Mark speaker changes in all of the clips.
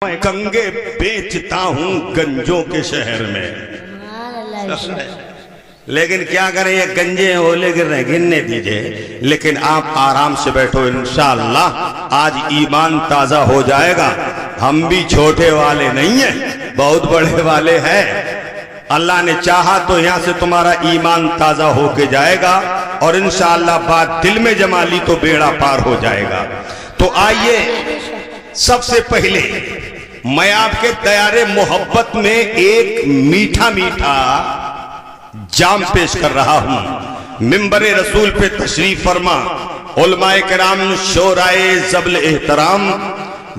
Speaker 1: मैं कंगे बेचता हूं गंजों के शहर में। लेकिन क्या करें, ये गंजे ओले गिर रहे, गिनने दीजिए। लेकिन आप आराम से बैठो, इंशाअल्लाह आज ईमान ताजा हो जाएगा। हम भी छोटे वाले नहीं हैं, बहुत बड़े वाले हैं। अल्लाह ने चाहा तो यहां से तुम्हारा ईमान ताजा होके जाएगा और इंशाअल्लाह बात दिल में जमा ली तो बेड़ा पार हो जाएगा। तो आइए, सबसे पहले मैं आपके दयारे मोहब्बत में एक मीठा मीठा जाम पेश कर रहा हूं। मिंबरे रसूल पे तशरीफ फरमा उलमाए किराम, शोराए ज़ब्ल एहतराम,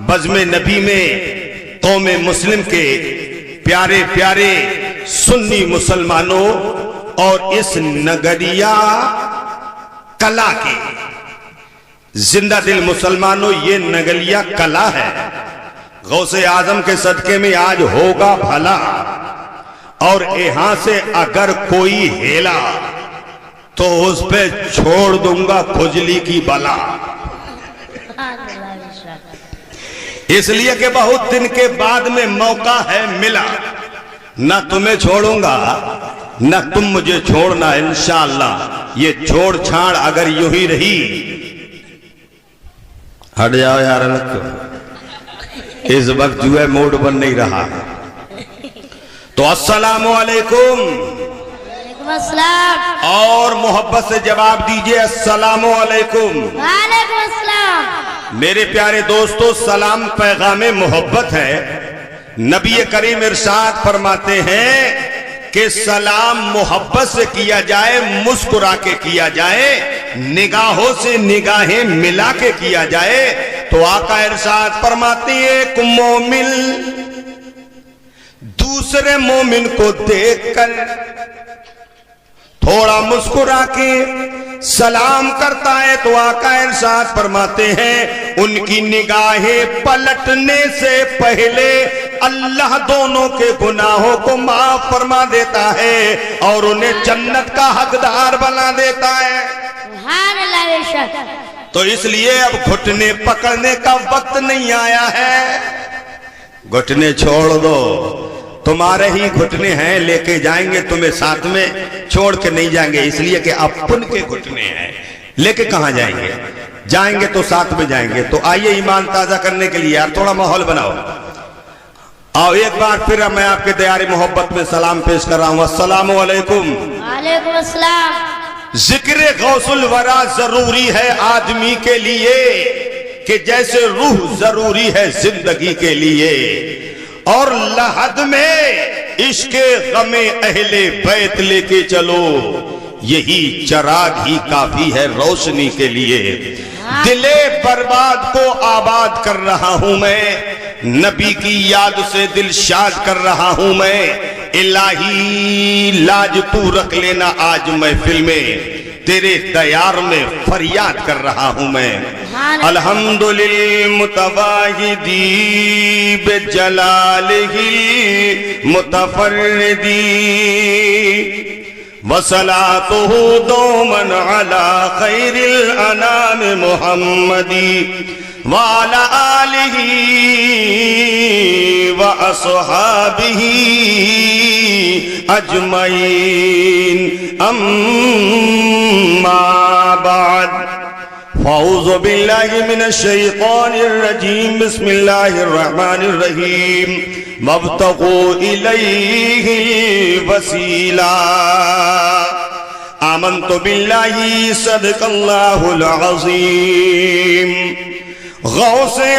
Speaker 1: बज़्मे नबी में कौमे मुस्लिम के प्यारे प्यारे सुन्नी मुसलमानों और इस नगरिया कला के जिंदा दिल मुसलमानों, ये नगरिया कला है। गौसे आजम के सदके में आज होगा भला, और यहां से अगर कोई हेला तो उस पे छोड़ दूंगा खुजली की बला। इसलिए कि बहुत दिन के बाद में मौका है मिला, ना तुम्हें छोड़ूंगा ना तुम मुझे छोड़ना इंशाअल्लाह। ये छोड़ छाड़ अगर यूं ही रही, हट जाओ यार, इस वक्त जो है मूड बन नहीं रहा है। तो अस्सलामु अलैकुम, और मोहब्बत से जवाब दीजिए अस्सलामु अलैकुम।
Speaker 2: वालेकुम अस्सलाम।
Speaker 1: मेरे प्यारे दोस्तों, सलाम पैगामे मोहब्बत है। नबी करीम इरशाद फरमाते हैं कि सलाम मोहब्बत से किया जाए, मुस्कुरा के किया जाए, निगाहों से निगाहें मिला के किया जाए। तो आका इरशाद फरमाते हैं, एक मोमिन दूसरे मोमिन को देखकर थोड़ा मुस्कुरा के सलाम करता है तो आका इरशाद फरमाते हैं, उनकी निगाहें पलटने से पहले अल्लाह दोनों के गुनाहों को माफ फरमा देता है और उन्हें जन्नत का हकदार बना देता है। तो इसलिए अब घुटने पकड़ने का वक्त नहीं आया है। घुटने छोड़ दो, तुम्हारे ही घुटने हैं, लेके जाएंगे तुम्हें साथ में, छोड़ के नहीं जाएंगे। इसलिए कि अपन के घुटने हैं, लेके कहां जाएंगे, जाएंगे तो साथ में जाएंगे। तो आइए ईमान ताजा करने के लिए यार थोड़ा माहौल बनाओ। आओ एक बार फिर मैं आपके दयारे मोहब्बत में सलाम पेश कर रहा हूं। अस्सलामु अलैकुम।
Speaker 2: वालेकुम अस्सलाम।
Speaker 1: जिक्र गौसुल वरा जरूरी है आदमी के लिए कि जैसे रूह जरूरी है जिंदगी के लिए, और लहद में इश्के गमे अहले बैत लेके चलो, यही चिराग ही काफी है रोशनी के लिए। दिले बर्बाद को आबाद कर रहा हूं मैं, नबी की याद से दिल शाद कर रहा हूं मैं। इलाही लाज तू रख लेना आज महफिल में, तेरे दयार में फरियाद कर रहा हूं मैं। अल्हम्दुलिल्लाह मुतवाहिदी बिजलालिही मुतफर्रिदी वसलातुहु दोमन अला खैरिल अनाम मुहम्मदी व अला आलिही व अस्हाबिही अजमईन। अम्मा बाद, फ़ौज़ु बिल्लाहि मिनश शैतानिर रजीम, बिस्मिल्लाहिर रहमानिर रहीम। वब्तगू इलैहि वसीला, आमन्तु बिल्लाहि सदक़ल्लाहुल अज़ीम। गौसे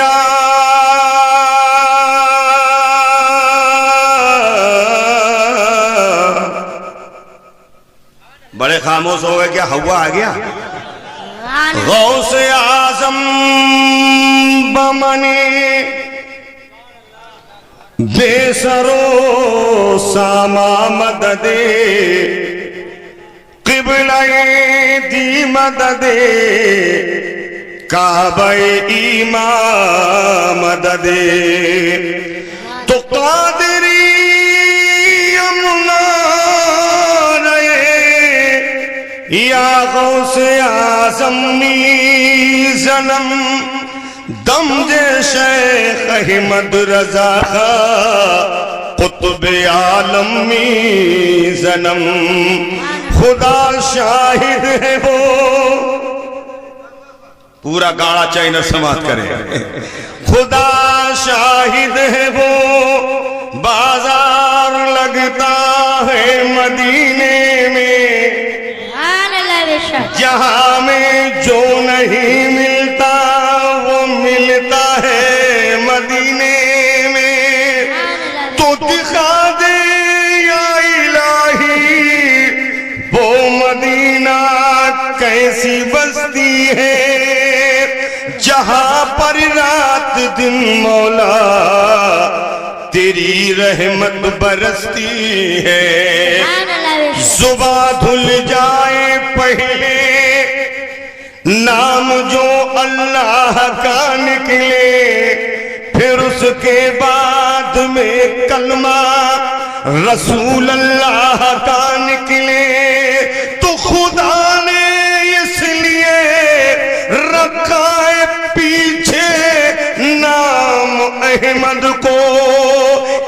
Speaker 1: बड़े खामोश हो गए क्या, हवा आ गया? गौसे आजम बमने बेसरो सामा मददे, क़िबला-ए दी मददे, काबा-ए ईमा मददे। तो कादरी यमुना या गौसे आज़म जन्म समझे शेख अहमद रजा कुतुब आलमी जन्म, खुदा शाहिद है वो। पूरा गाड़ा चाइना समाप्त करें। खुदा शाहिद है वो, बाजार लगता है मदीने में, जहां में जो नहीं मिलता वो मिलता है मदीने में। तो दिखा दे या इलाही वो मदीना कैसी बस्ती है, जहां पर रात दिन मौला तेरी रहमत बरसती है। जुबां धुल जाए पहले नाम जो अल्लाह का निकले, फिर उसके बाद में कलमा रसूल अल्लाह का निकले। तो खुदा ने इसलिए रखा है पीछे नाम अहमद को,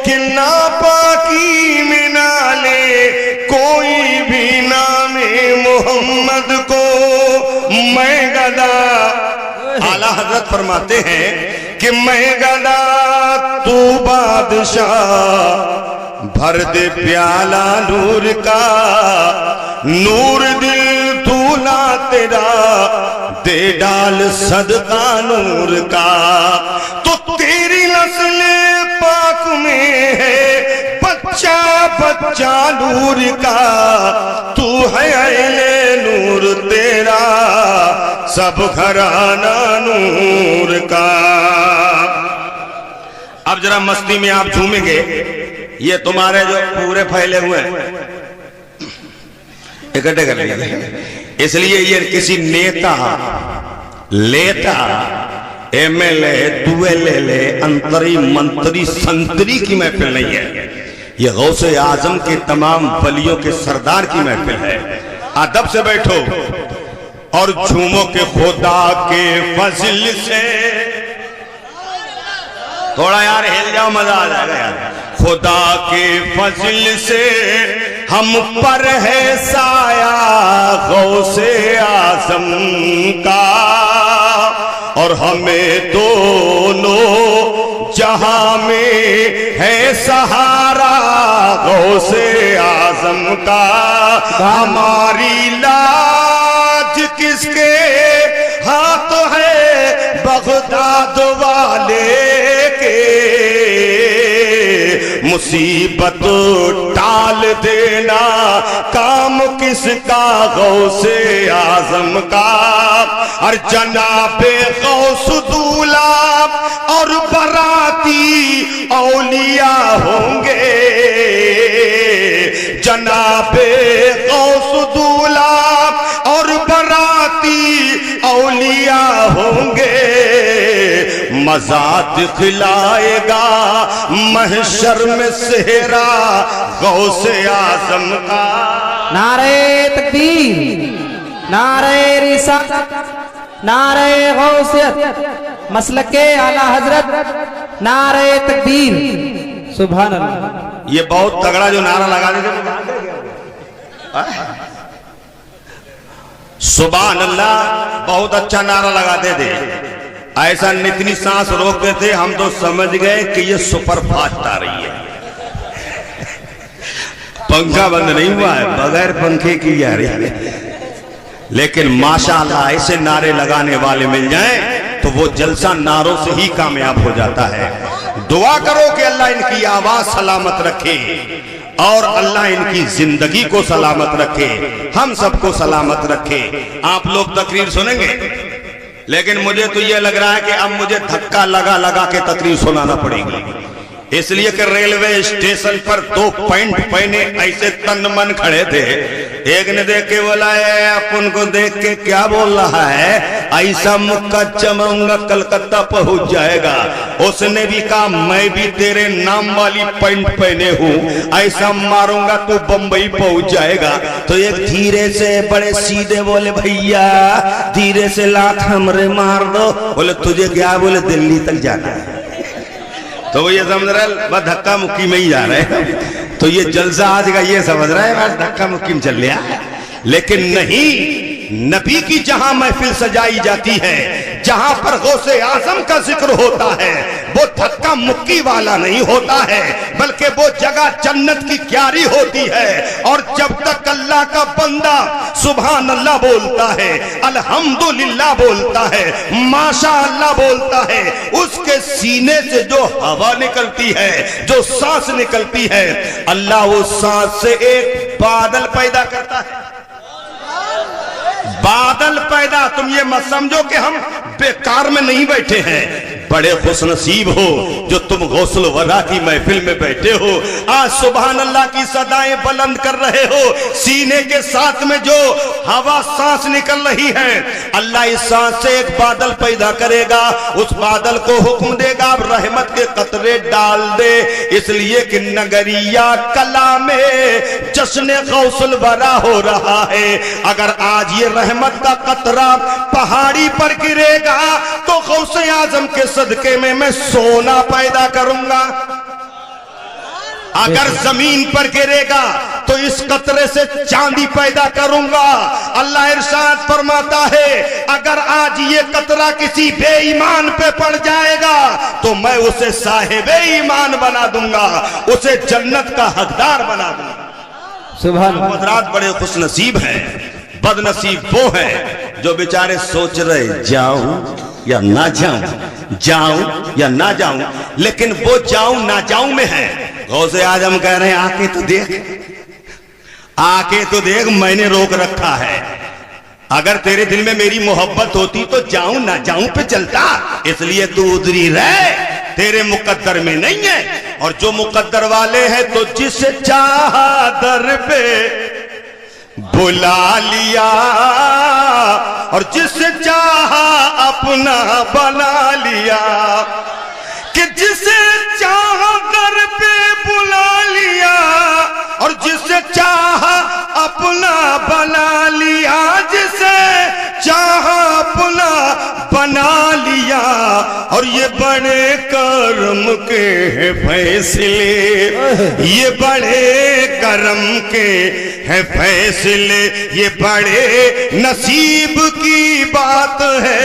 Speaker 1: कि नापाकी में ना ले कोई भी नामे मोहम्मद को। मैं गदा, आला हजरत फरमाते हैं कि मैं गदा तू बादशाह, भर दे प्याला नूर का, नूर दिल दूल्हा तेरा, दे डाल सदका नूर का। तो तेरी नस्ल पाक में है बच्चा बच्चा नूर का, तू है अहले नूर तेरा सब घराना नूर का। अब जरा मस्ती में आप झूमेंगे, ये तुम्हारे जो पूरे फैले हुए इकट्ठे कर लिए, इसलिए ये किसी नेता लेता एमएलए दुएले अंतरी मंत्री संतरी की महफिल नहीं है, ये गौसे आजम के तमाम वलियों के सरदार की महफिल है। अदब से बैठो और झूमो के खुदा के फजल से। थोड़ा यार हिल जाओ, मजा आ जाएगा यार। खुदा के फजल से हम पर है साया गौसे आजम का, और हमें दोनों जहां में है सहारा गौसे आजम का। हमारी लाज किसके हाथ है बगदाद वाले के, मुसीबत टाल देना काम किसका गौसे आजम का। और जनाबे गौस दूल्हा और बराती औलिया होंगे, जनाबे गौस दूल्हा और बराती औलिया होंगे। मज़ा दिखलाएगा महशर में सेहरा गौसे आजम का।
Speaker 3: नारे तकबीर, नारे रिसालत, नारे गौसियत, मसलके आला हजरत, नारे तकबीर, सुभान अल्लाह।
Speaker 1: ये बहुत तगड़ा जो नारा लगा देते, सुभान अल्लाह, बहुत अच्छा नारा लगाते थे। ऐसा इतनी सांस रोकते थे हम तो समझ गए कि ये सुपर फास्ट आ रही है। पंखा बंद नहीं हुआ है, बगैर पंखे की आ रही है। लेकिन माशाअल्लाह ऐसे नारे लगाने वाले मिल जाएं तो वो जलसा नारों से ही कामयाब हो जाता है। दुआ करो कि अल्लाह इनकी आवाज सलामत रखे और अल्लाह इनकी जिंदगी को सलामत रखे, हम सबको सलामत रखे। आप लोग तकरीर सुनेंगे, लेकिन मुझे तो ये लग रहा है कि अब मुझे धक्का लगा लगा के तकरीर सुनाना पड़ेगी। इसलिए कि रेलवे स्टेशन पर दो पैंट पहने ऐसे तन मन खड़े थे। एक ने देख के बोला है, अपन को देख के क्या बोल रहा है, ऐसा मुक्का चमाऊंगा कलकत्ता पहुंच जाएगा। उसने भी कहा मैं भी तेरे नाम वाली पैंट पहने हूँ, ऐसा मारूंगा तो बंबई पहुंच जाएगा। तो एक धीरे से बड़े सीधे बोले भैया धीरे से लात हमरे मार दो। बोले तुझे क्या? बोले दिल्ली तक जाना है। तो वो ये समझ रहा है बस धक्का मुक्की में ही जा रहे हैं। तो ये जलसा आज का ये समझ रहा है बस धक्का मुक्की में चल लिया। लेकिन नहीं, नबी की जहां महफिल सजाई जाती है, जहां पर गौसे आजम का जिक्र होता है, वो धक्का मुक्की वाला नहीं होता है, बल्कि वो जगह जन्नत की क्यारी होती है। और जब तक अल्लाह का बंदा सुभान अल्लाह बोलता है, अल्हम्दुलिल्लाह बोलता है, माशा अल्लाह बोलता है, उसके सीने से जो हवा निकलती है, जो सांस निकलती है, अल्लाह उस सांस से एक बादल पैदा करता है। बादल पैदा। तुम ये मत समझो कि हम बेकार में नहीं बैठे हैं। बड़े खुशनसीब हो जो तुम गौसल वरा की महफिल में बैठे हो। आज सुभान अल्लाह की सदाएं बुलंद कर रहे हो। सीने के साथ में जो हवा सांस निकल रही है, अल्लाह इस सांस से एक बादल पैदा करेगा। उस बादल को हुक्म देगा रहमत के कतरे डाल दे। इसलिए कि नगरिया कला में जश्न गौसल वरा हो रहा है। अगर आज ये रहमत का कतरा पहाड़ी पर गिरेगा तो गौसे आजम के सदके में मैं सोना पैदा करूंगा। अगर जमीन पर गिरेगा तो इस कतरे से चांदी पैदा करूंगा। अल्लाह इरशाद फरमाता है अगर आज ये कतरा किसी बेईमान पे पड़ जाएगा तो मैं उसे साहिबे ईमान बना दूंगा, उसे जन्नत का हकदार बना दूंगा।
Speaker 3: सुभान अल्लाह।
Speaker 1: हजरात बड़े खुशनसीब हैं, बदनसीब वो हैं जो बेचारे सोच रहे जाऊं या ना जाऊं, जाऊं या ना जाऊं, लेकिन वो जाऊं ना जाऊं में है। गौसे आजम कह रहे हैं आके तो देख, आके तो देख, मैंने रोक रखा है। अगर तेरे दिल में मेरी मोहब्बत होती तो जाऊं ना जाऊं पे चलता। इसलिए तू उधरी रहे, तेरे मुकद्दर में नहीं है। और जो मुकद्दर वाले हैं तो जिसे चाहा दर पे बुला लिया, और जिसे चाहा अपना बना लिया। कि जिसे चाहा दर पे बुला लिया और जिसे चाहा अपना बना लिया, जिसे चाहा अपना बना लिया। और ये बड़े कर्म के हैं फैसले, ये बड़े कर्म के हैं फैसले, ये बड़े नसीब की बात है।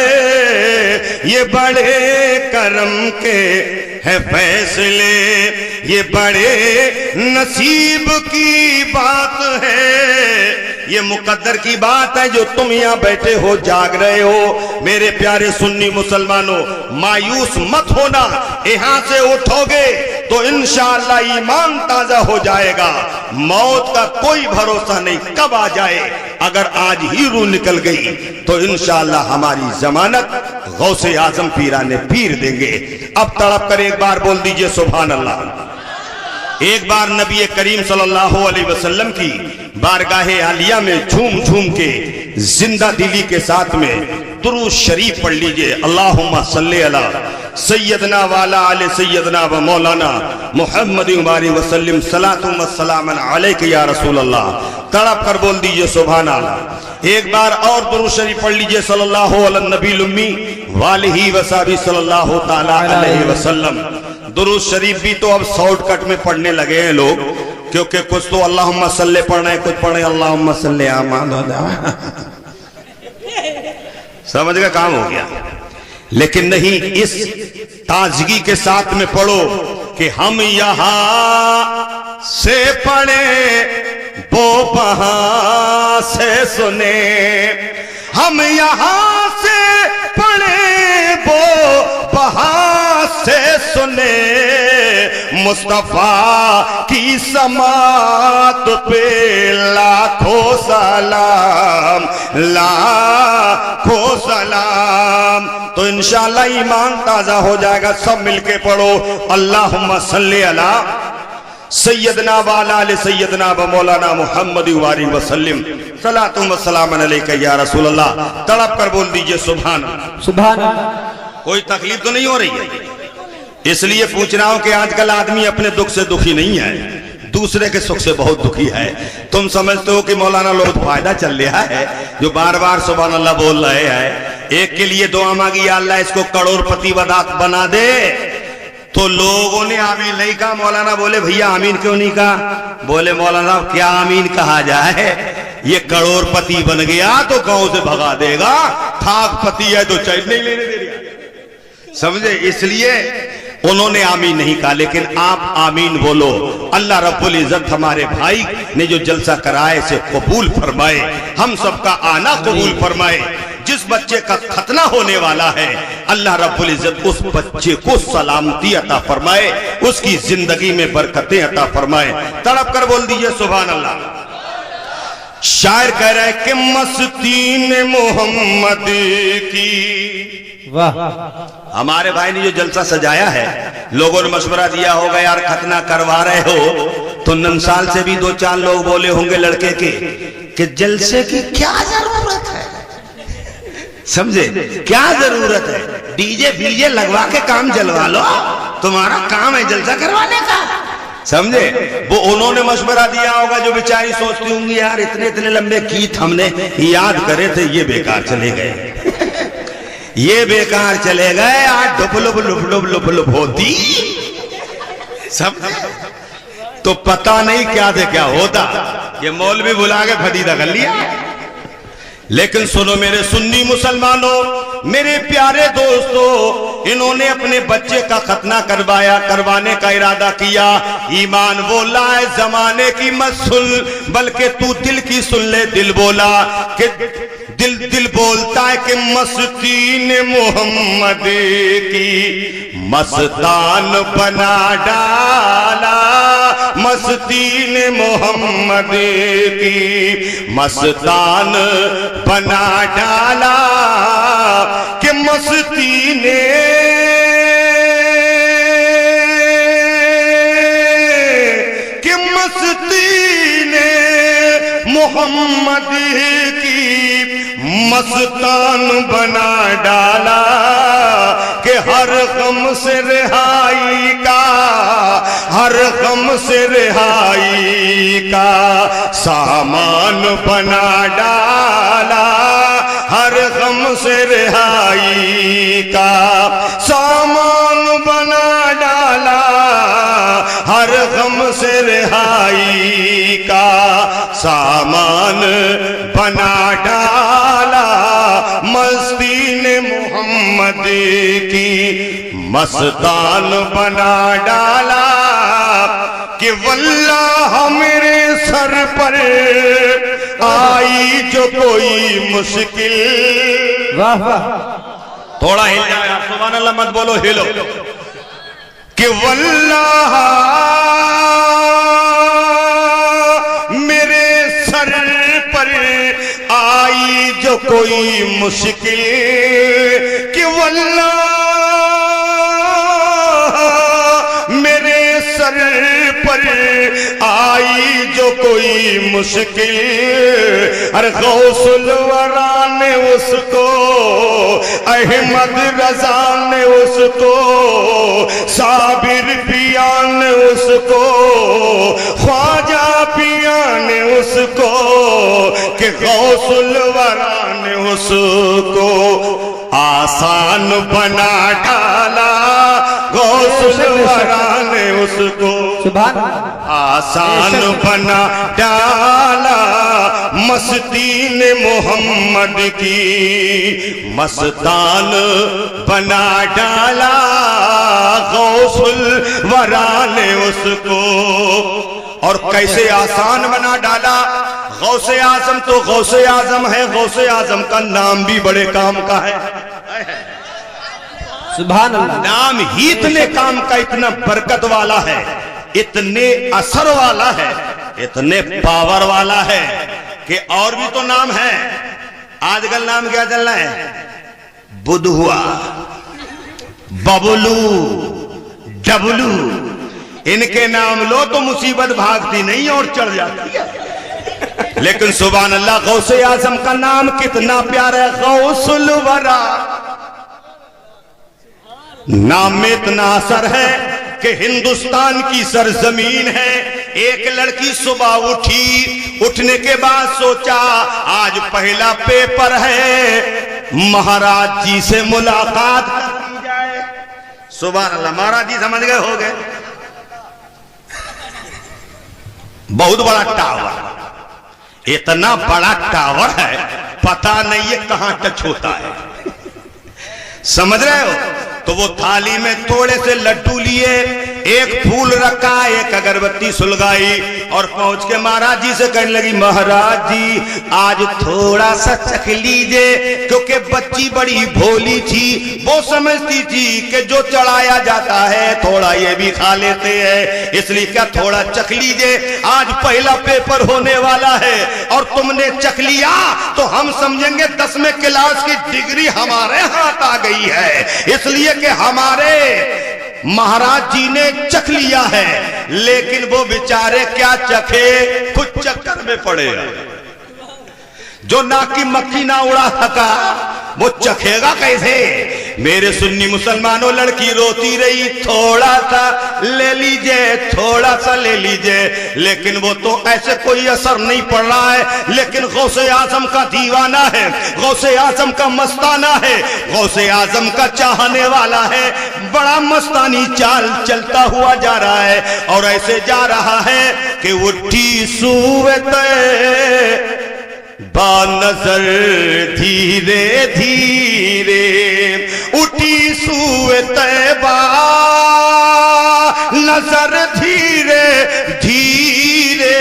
Speaker 1: ये बड़े कर्म के हैं फैसले, ये बड़े नसीब की बात है। ये मुकद्दर की बात है जो तुम यहाँ बैठे हो, जाग रहे हो। मेरे प्यारे सुन्नी मुसलमानों, मायूस मत होना। यहाँ से उठोगे तो इंशाअल्लाह ईमान ताजा हो जाएगा। मौत का कोई भरोसा नहीं कब आ जाए। अगर आज ही रूह निकल गई तो इंशाअल्लाह हमारी जमानत गौसे आजम पीराने पीर देंगे। अब तड़प कर एक बार बोल दीजिए सुभान अल्लाह। एक बार नबी करीम सल्लल्लाहु अलैहि वसल्लम की बारगाहे आलिया में झूम झूम के जिंदा दिली के साथ में दुरूद शरीफ पढ़ लीजिए। अल्लाहुम्मा सल्ली अला सैयदना वाला आले सैयदना व मौलाना मुहम्मद वसल्लम सलातुम व सलामन अलैका या रसूल अल्लाह। तड़प कर बोल दीजिए सुभान अल्लाह। एक बार और दुरूद शरीफ पढ़ लीजिए सल्लल्लाहु अला नबील उम्मी वालिही वसाबी सल्लल्लाहु ताला अलैहि वसल्लम। दुरूद शरीफ भी तो अब शॉर्टकट में पढ़ने लगे हैं लोग, क्योंकि कुछ तो अल्लाहुम्मा सल्ले पढ़ रहे हैं, कुछ पढ़े अल्लाहुम्मा सल्ले समझ का काम हो गया। लेकिन नहीं, इस ताजगी के साथ में पढ़ो कि हम यहां से पढ़े वो वहां से सुने, हम यहां से पढ़े वो वहां से सुने। मुस्तफा की समात पे लाखों सलाम, लाखों सलाम। तो इंशाअल्लाह ईमान ताजा हो जाएगा। सब मिलके पढ़ो अल्लाहुम्मा सल्ली अला सैयदना वाला अले सैयदना व मौलाना मुहम्मद वाली वसल्लम सलातु व सलाम अलैका या रसूल अल्लाह। तड़प कर बोल दीजिए सुभान
Speaker 3: सुभान।
Speaker 1: कोई तकलीफ तो नहीं हो रही है? इसलिए पूछ रहा हूं कि आजकल आदमी अपने दुख से दुखी नहीं है, दूसरे के सुख से बहुत दुखी है। तुम समझते हो कि मौलाना लोग फायदा चल रहा है जो बार बार सुभान अल्लाह बोल रहे हैं। एक के लिए दुआ मांगी, अल्लाह इसको करोड़पति बना दे, तो लोगों ने आमीन नहीं कहा। मौलाना बोले भैया आमीन क्यों नहीं कहा? बोले मौलाना क्या आमीन कहा जाए, ये करोड़पति बन गया तो गांव से भगा देगा, ठाकपति है तो चैन नहीं लेने दे रहा, समझे? इसलिए उन्होंने आमीन नहीं कहा, लेकिन आप आमीन बोलो। अल्लाह रब्बुल इज्जत हमारे भाई ने जो जलसा कराए से कबूल फरमाए, हम सबका आना कबूल फरमाए। जिस बच्चे का खतना होने वाला है अल्लाह रब्बुल इज्जत उस बच्चे को सलामती अता फरमाए, उसकी जिंदगी में बरकतें अता फरमाए। तड़प कर बोल दीजिए सुभान अल्लाह। शायर कह रहे कि मस्ती ने मोहम्मद की।
Speaker 3: वाह।
Speaker 1: हमारे भाई ने जो जलसा सजाया है, लोगों ने मशवरा दिया होगा यार खतना करवा रहे हो, तो नंसाल से भी 2-4 लोग बोले होंगे लड़के के कि जलसे की क्या जरूरत है, समझे? क्या जरूरत है? डीजे बीजे लगवा के काम जलवा लो, तुम्हारा काम है जलसा करवाने का, समझे? वो उन्होंने मशवरा दिया होगा, जो बेचारी सोचती होंगी यार इतने इतने लंबे गीत हमने याद करे थे, ये बेकार चले गए ये बेकार चले गए। आज डुपलुप लुपलुप लुपलुप होती सब, तो पता नहीं क्या से क्या होता। ये मौलवी बुला के फटीदा कर लिया। लेकिन सुनो मेरे सुन्नी मुसलमानों, मेरे प्यारे दोस्तों, इन्होंने अपने बच्चे का खतना करवाने का इरादा किया। ईमान बोला है जमाने की मत सुन, बल्कि तू दिल की सुन ले। दिल बोला कि दिल बोलता है कि मस्ती ने मोहम्मद की मस्तान बना डाला, मस्ती ने मोहम्मद की मस्तान बना डाला, कि मस्ती ने मोहम्मद की मस्तान बना डाला, कि हर गम से रिहाई का, हर गम से रिहाई का सामान बना डाला, हर गम से रिहाई का सामान बना डाला, हर गम से रिहाई का सामान बना डाला, मस्ती ने मोहम्मद की मस्तान बना डाला, कि वल्लाह मेरे सर पर आई जो कोई मुश्किल।
Speaker 3: वाह वाह।
Speaker 1: थोड़ा हिल जाए आप, सुभान अल्लाह मत बोलो, हिलो। कि वल्लाह मेरे सर पर आई जो कोई मुश्किल, कि वल्लाह मेरे सर पर आई जो कोई मुश्किल, अरे गौसुल वरा ने उसको, अहमद रजा ने उसको, साबिर पिया ने उसको, ख्वाजा पिया ने उसको, कि गौसुल वरा ने उसको आसान बना डाला, गौसुल वरा ने उसको आसान बना डाला, मस्ती ने मोहम्मद की मस्तान बना डाला, गौसुल वरा ने उसको। और कैसे आसान बना डाला? गौसे आजम तो गौसे आजम है, गौसे आजम का नाम भी बड़े काम का है।
Speaker 3: सुभान अल्लाह।
Speaker 1: नाम ही इतने काम का, इतना बरकत वाला है, इतने असर वाला है, इतने पावर वाला है कि और भी तो नाम है। आजकल नाम क्या चल रहा है? बुधुआ, बबलू, डबलू, इनके नाम लो तो मुसीबत भागती नहीं और चढ़ जाती है। लेकिन सुभान अल्लाह, गौसे आजम का नाम कितना प्यारा है, गौसुल वरा। नाम में इतना असर है कि हिंदुस्तान की सरजमीन है। एक लड़की सुबह उठी, उठने के बाद सोचा आज पहला पेपर है, महाराज जी से मुलाकात की जाए। सुबह अल्लाह, महाराज जी समझ गए, हो गए। बहुत बड़ा टावर, इतना बड़ा टावर है, पता नहीं है कहां टच होता है, समझ रहे हो। तो वो थाली में थोड़े से लड्डू लिए, एक फूल रखा, एक अगरबत्ती सुलगाई और पहुंच के महाराज जी से कहने लगी, महाराज जी आज थोड़ा सा चख लीजिए, क्योंकि बच्ची बड़ी भोली थी, वो समझती थी कि जो चढ़ाया जाता है थोड़ा ये भी खा लेते हैं, इसलिए क्या थोड़ा चख लीजिए, आज पहला पेपर होने वाला है और तुमने चख लिया तो हम समझेंगे 10वें क्लास की डिग्री हमारे हाथ आ गई है, इसलिए कि हमारे महाराज जी ने चख लिया है। लेकिन वो बेचारे क्या चखे, खुद चक्कर में पड़े। जो नाक की मक्खी ना उड़ा सका वो चखेगा कैसे। मेरे सुन्नी मुसलमानों, लड़की रोती रही, थोड़ा सा ले लीजिए, थोड़ा सा ले लीजिए, लेकिन वो तो ऐसे कोई असर नहीं पड़ रहा है। लेकिन गौसे आजम का दीवाना है, गौसे आजम का मस्ताना है, गौसे आजम का चाहने वाला है, बड़ा मस्तानी चाल चलता हुआ जा रहा है और ऐसे जा रहा है कि उठी सूरत बानजर धीरे धीरे, उठी सूए तैबा नजर धीरे धीरे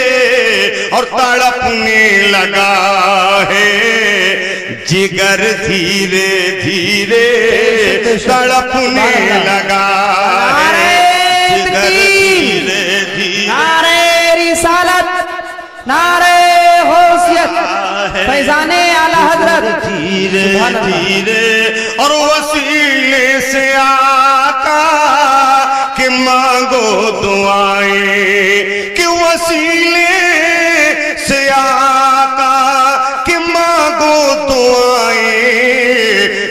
Speaker 1: और तड़पने लगा है जिगर धीरे धीरे तड़पने लगा है जिगर धीरे धीरे।
Speaker 3: नारे रिसालत, नारे होशियत, फैजाने आला हजरत।
Speaker 1: धीरे धीरे और वसीले से आका कि मांगो दुआएं, कि वसीले से आका कि मांगो दुआएं,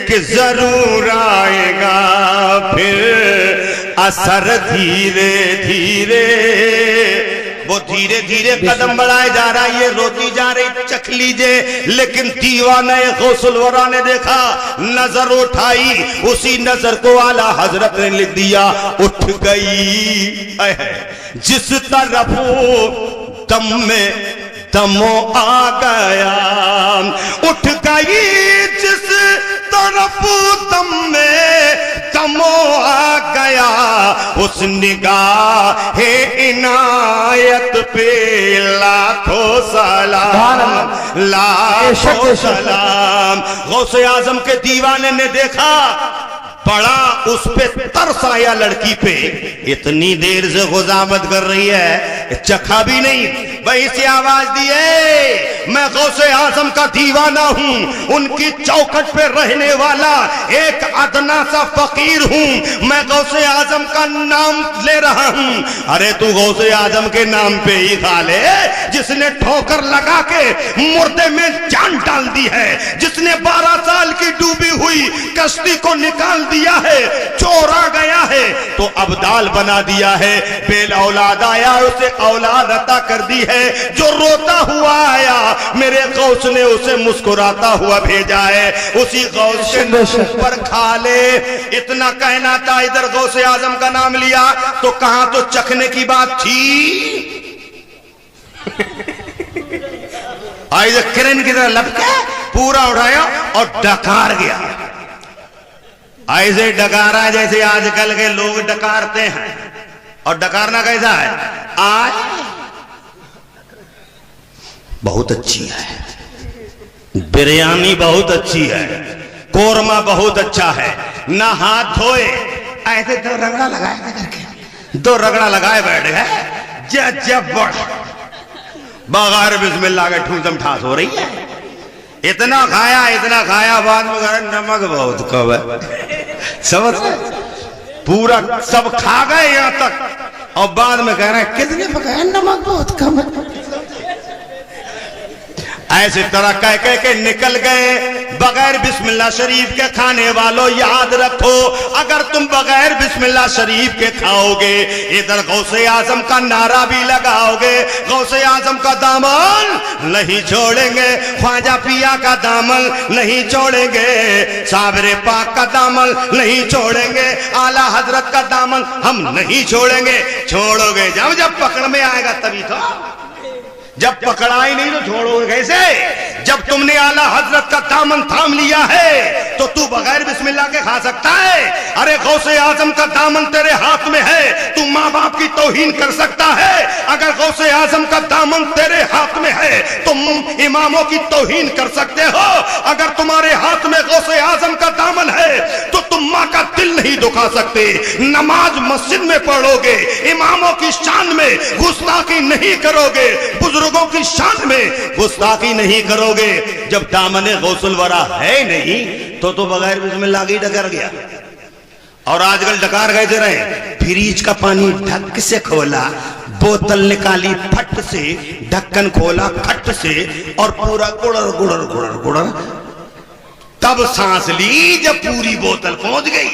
Speaker 1: कि जरूर आएगा फिर असर धीरे धीरे। वो धीरे धीरे कदम बढ़ाए जा रहा है, ये रोती जा रही, चख लीजिए। लेकिन दीवाने गौसुल वरा ने देखा, नजर उठाई, उसी नजर को आला हजरत ने लिख दिया, उठ गई जिस तरफ दम में दमो आ गया, उठ गई जिस तरफ दम में दमो आ गया, उस निगाह इनायत पे लाखों सलाम, लाखों सलाम। गौसे आजम के दीवाने ने देखा, बड़ा उस पे तरस आया लड़की पे, इतनी देर से गुजामत कर रही है, चखा भी नहीं। वहीं से आवाज दिए, मैं गौसे आजम का दीवाना हूं, उनकी चौखट पे रहने वाला एक अदना सा फकीर हूं, मैं गौसे आजम का नाम ले रहा हूं। अरे तू गौसे आजम के नाम पे ही खा ले, जिसने ठोकर लगा के मुर्दे में जान डाल दी है, जिसने 12 साल की डूबी हुई कश्ती को निकाल दिया है, चोर आ गया है तो अब्दाल बना दिया है, बेल औलाद आया उसे औलाद अता कर दी है, जो रोता हुआ आया मेरे गौस ने उसे मुस्कुराता हुआ भेजा है, उसी गौस के नाम पर खा ले। इतना कहना था, इधर गौसे आजम का नाम लिया तो कहां तो चखने की बात थी। आई किरण की तरह लपके पूरा उठाया और डकार गया। ऐसे डकारा जैसे आजकल के लोग डकारते हैं। और डकारना कैसा है, आज बहुत अच्छी है, बिरयानी बहुत अच्छी है, कोरमा बहुत अच्छा है, ना हाथ धोए, ऐसे दो रगड़ा लगाए करके, दो रगड़ा लगाए बैठे हैं, जब बढ़ बगैर बिस्मिल्लाह के ठूसम ठास हो रही है। इतना खाया बाद में कहा नमक बहुत कम है। समझ पूरा सब खा गए यहाँ तक और बाद में कह रहे हैं कितने पकाया नमक बहुत कम है। ऐसे तरह कह कह के निकल गए। बगैर बिस्मिल्लाह शरीफ के खाने वालों याद रखो, अगर तुम बगैर बिस्मिल्लाह शरीफ के खाओगे इधर गौसे आजम का नारा भी लगाओगे, गौसे आजम का दामन नहीं छोड़ेंगे, ख्वाजा पिया का दामन नहीं छोड़ेंगे, साबरे पाक का दामन नहीं छोड़ेंगे, आला हजरत का दामन हम नहीं छोड़ेंगे। छोड़ोगे जब पकड़ में आएगा तभी तो, जब पकड़ा ही नहीं तो छोड़ोगे कैसे? जब तुमने आला हजरत का दामन थाम लिया है तो तू बगैर बिस्मिल्लाह के खा सकता है? अरे गौसे आजम का दामन तेरे हाथ में है, तू माँ बाप की तौहीन कर सकता है? अगर गौसे आजम का दामन तेरे हाथ में है तुम इमामों की तौहीन कर सकते हो? अगर तुम्हारे हाथ में गौसे आजम का दामन है तो तुम माँ का दिल नहीं दुखा सकते। नमाज मस्जिद में पढ़ोगे, इमामों की शान में गुस्ताखी नहीं करोगे, बुजुर्गों की शान में गुस्ताखी नहीं करोगे। जब दामने गौसुल वरा है नहीं तो बगैर बिस्मिल्लाह की डकर गया। और आजकल डकार कैसे रहे? फ्रिज का पानी ढक से खोला, बोतल निकाली फट से, ढक्कन खोला खट से और पूरा गुड़र गुड़र गुड़र गुड़र, तब सांस ली जब पूरी बोतल पहुंच गई,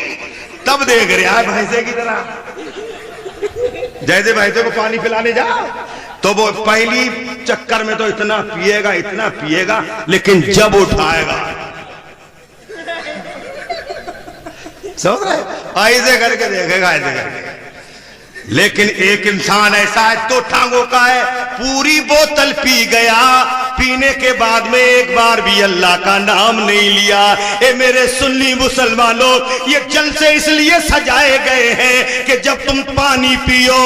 Speaker 1: तब देख रहा है भैंसे की तरह। जैसे भैंसे को पानी पिलाने जा तो वो पहली चक्कर में तो इतना पिएगा, लेकिन जब उठाएगा समझ रहे, ऐसे करके देखेगा, ऐसे करके। लेकिन एक इंसान ऐसा है तो टांगों का है, पूरी बोतल पी गया, पीने के बाद में एक बार भी अल्लाह का नाम नहीं लिया। ए मेरे सुन्नी मुसलमानों, ये जलसे इसलिए सजाए गए हैं कि जब तुम पानी पियो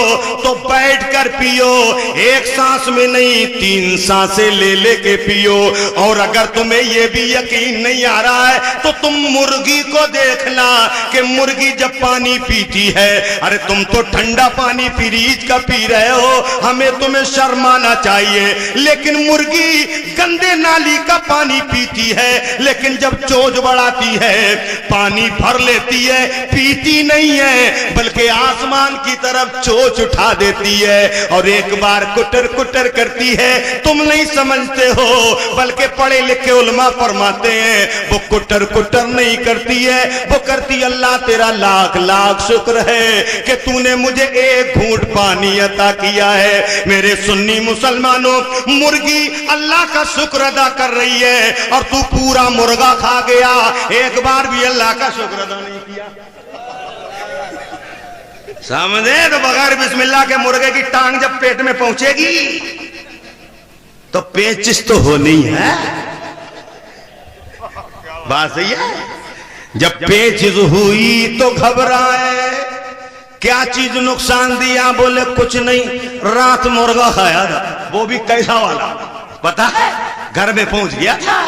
Speaker 1: तो बैठकर पियो, एक सांस में नहीं 3 सांसें ले लेके पियो। और अगर तुम्हें ये भी यकीन नहीं आ रहा है तो तुम मुर्गी को देखना कि मुर्गी जब पानी पीती है, अरे तुम तो ठंडा पानी फ्रिज का पी रहे हो, हमें तुम्हें शर्माना चाहिए, लेकिन मुर्गी गंदे नाली का पानी पीती है, लेकिन जब चोंच बढ़ाती है पानी भर लेती है, पीती नहीं है बल्कि आसमान की तरफ चोंच उठा देती है और एक बार कुटर कुटर करती है। तुम नहीं समझते हो, बल्कि पढ़े लिखे उलमा फरमाते हैं वो कुटर कुटर नहीं करती है, वो करती अल्लाह तेरा लाख लाख शुक्र है कि तूने मुझे एक घूंट पानी अता किया है। मेरे सुन्नी मुसलमानों, मुर्गी अल्लाह का शुक्र अदा कर रही है और तू पूरा मुर्गा खा गया, एक बार भी अल्लाह का शुक्र अदा नहीं किया। समझे? तो बगैर बिस्मिल्लाह के मुर्गे की टांग जब पेट में पहुंचेगी तो पेचिश तो होनी है, बात सही है। जब पेचिश हुई तो घबराए, क्या चीज नुकसान दिया? बोले कुछ नहीं, रात मुर्गा खाया था, वो भी कैसा वाला पता है? घर में पहुंच गया था,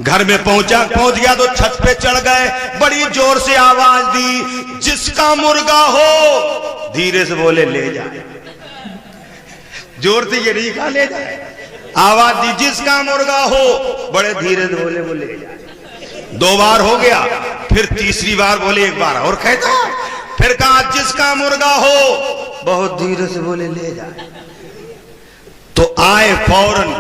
Speaker 1: घर में पहुंच गया तो छत पे चढ़ गए, बड़ी जोर से आवाज दी, जिसका मुर्गा हो धीरे से बोले ले जाए। जोर से ये नहीं कहा ले जाए, आवाज दी जिसका मुर्गा हो, बड़े धीरे से बोले वो ले जाए। 2 बार हो गया, फिर तीसरी बार बोले एक बार और कहता, फिर कहा जिसका मुर्गा हो, बहुत धीरे से बोले ले जाए। तो आए फौरन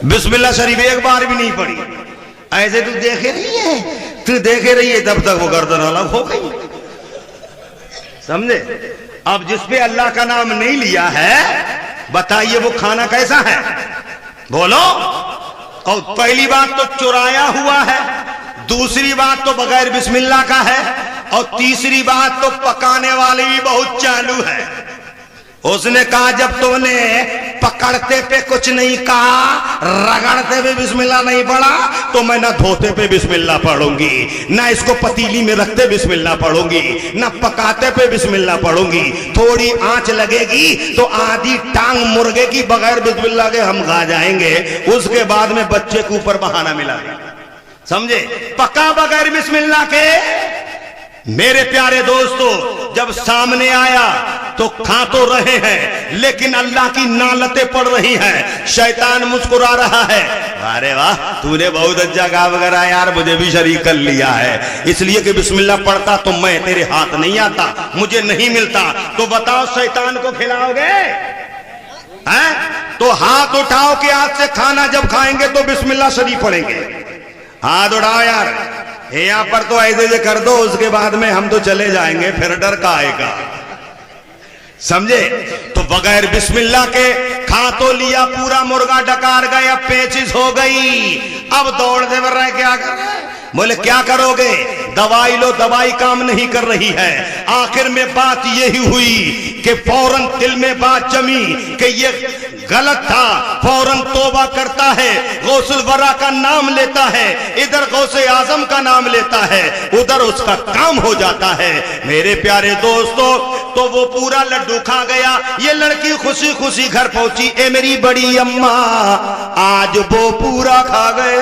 Speaker 1: बिस्मिल्लाह शरीफ एक बार भी नहीं पड़ी। ऐसे तू देखे रही है, तू देखे रही है, तब तक वो गर्दन अलग हो गई। समझे? अब जिसपे अल्लाह का नाम नहीं लिया है, बताइए वो खाना कैसा है? बोलो। और पहली बात तो चुराया हुआ है, दूसरी बात तो बगैर बिस्मिल्लाह का है, और तीसरी बात तो पकाने वाले भी बहुत चालू है। उसने कहा जब तुमने पकड़ते पे कुछ नहीं कहा, रगड़ते पे बिस्मिल्लाह नहीं पढ़ा, तो मैं ना धोते पे बिस्मिल्लाह पढ़ूंगी, ना इसको पतीली में रखते बिस्मिल्लाह पढ़ूंगी, ना पकाते पे बिस्मिल्लाह पढ़ूंगी। थोड़ी आंच लगेगी तो आधी टांग मुर्गे की बगैर बिस्मिल्लाह के हम खा जाएंगे, उसके बाद में बच्चे के ऊपर बहाना मिला। समझे? पका बगैर बिस्मिल्लाह के। मेरे प्यारे दोस्तों, जब सामने आया तो खा तो रहे हैं, लेकिन अल्लाह की नालतें पड़ रही हैं, शैतान मुस्कुरा रहा है। अरे वाह, तूने बहुत अच्छा काम करा यार, मुझे भी शरीक कर लिया है, इसलिए कि बिस्मिल्लाह पढ़ता तो मैं तेरे हाथ नहीं आता, मुझे नहीं मिलता, तो बताओ शैतान को खिलाओगे? हैं? तो हाथ उठाओ कि आज से खाना जब खाएंगे तो बिस्मिल्लाह शरीफ पढ़ेंगे। हाथ उठाओ यार, यहां पर तो ऐसे कर दो, उसके बाद में हम तो चले जाएंगे, फिर डर का आएगा, समझे? तो बगैर बिस्मिल्लाह के खा तो लिया, पूरा मुर्गा डकार गया, पेचिस हो गई, अब दौड़ते बढ़ रहे, क्या कर रहे? बोले क्या करोगे? दवाई लो, दवाई काम नहीं कर रही है। आखिर में बात यही हुई कि फौरन दिल में बात जमी कि ये गलत था, फौरन तौबा करता है, गौसुल वरा का नाम लेता है, इधर गौसे आजम का नाम लेता है, उधर उसका काम हो जाता है। मेरे प्यारे दोस्तों, तो वो पूरा लड्डू खा गया। ये लड़की खुशी खुशी घर पहुंची, ए मेरी बड़ी अम्मा आज वो पूरा खा गए।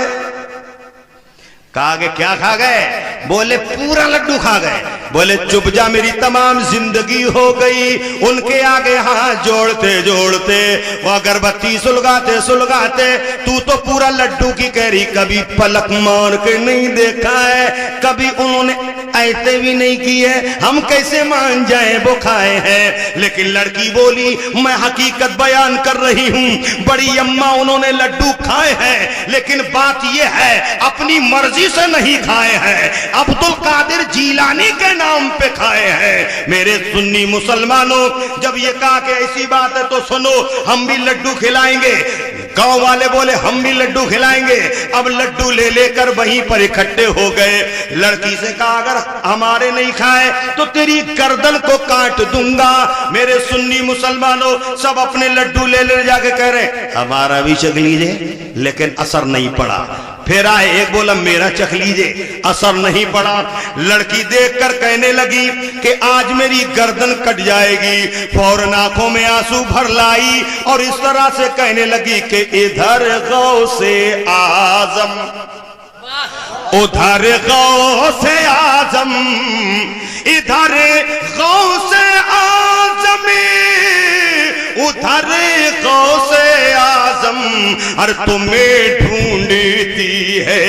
Speaker 1: कहा गए क्या खा गए? बोले पूरा लड्डू खा गए। बोले चुप जा, मेरी तमाम जिंदगी हो गई उनके आगे हाथ जोड़ते जोड़ते, वो अगरबत्ती सुलगाते सुलगाते, तू तो पूरा लड्डू की कह रही, कभी पलक मार के नहीं देखा है, कभी उन्होंने ऐसे भी नहीं किए, हम कैसे मान जाए वो खाए हैं। लेकिन लड़की बोली मैं हकीकत बयान कर रही हूं, बड़ी अम्मा उन्होंने लड्डू खाए हैं, लेकिन बात यह है अपनी मर्जी से नहीं खाए हैं, अब्दुल कादिर जीलानी के नाम पे खाए हैं। मेरे सुन्नी मुसलमानों, जब ये कहा कि ऐसी बात है तो सुनो, हम भी लड्डू खिलाएंगे। गांव वाले बोले हम भी लड्डू खिलाएंगे। अब लड्डू ले लेकर वहीं पर इकट्ठे हो गए। लड़की से कहा अगर हमारे नहीं खाए तो तेरी गर्दन को काट दूंगा। मेरे सुन्नी मुसलमानों सब अपने लड्डू ले ले जाके कह रहे हमारा भी चख लीजिए, लेकिन असर नहीं पड़ा। फिर आए, एक बोला मेरा चख लीजिए, असर नहीं पड़ा। लड़की देखकर कहने लगी कि आज मेरी गर्दन कट जाएगी। फौरन आंखों में आंसू भर लाई और इस तरह से कहने लगी कि इधर गौसे आजम, उधर गौसे आजम, इधर गौसे आजम, उधर गौसे आजम, और तुम्हें ढूंढती है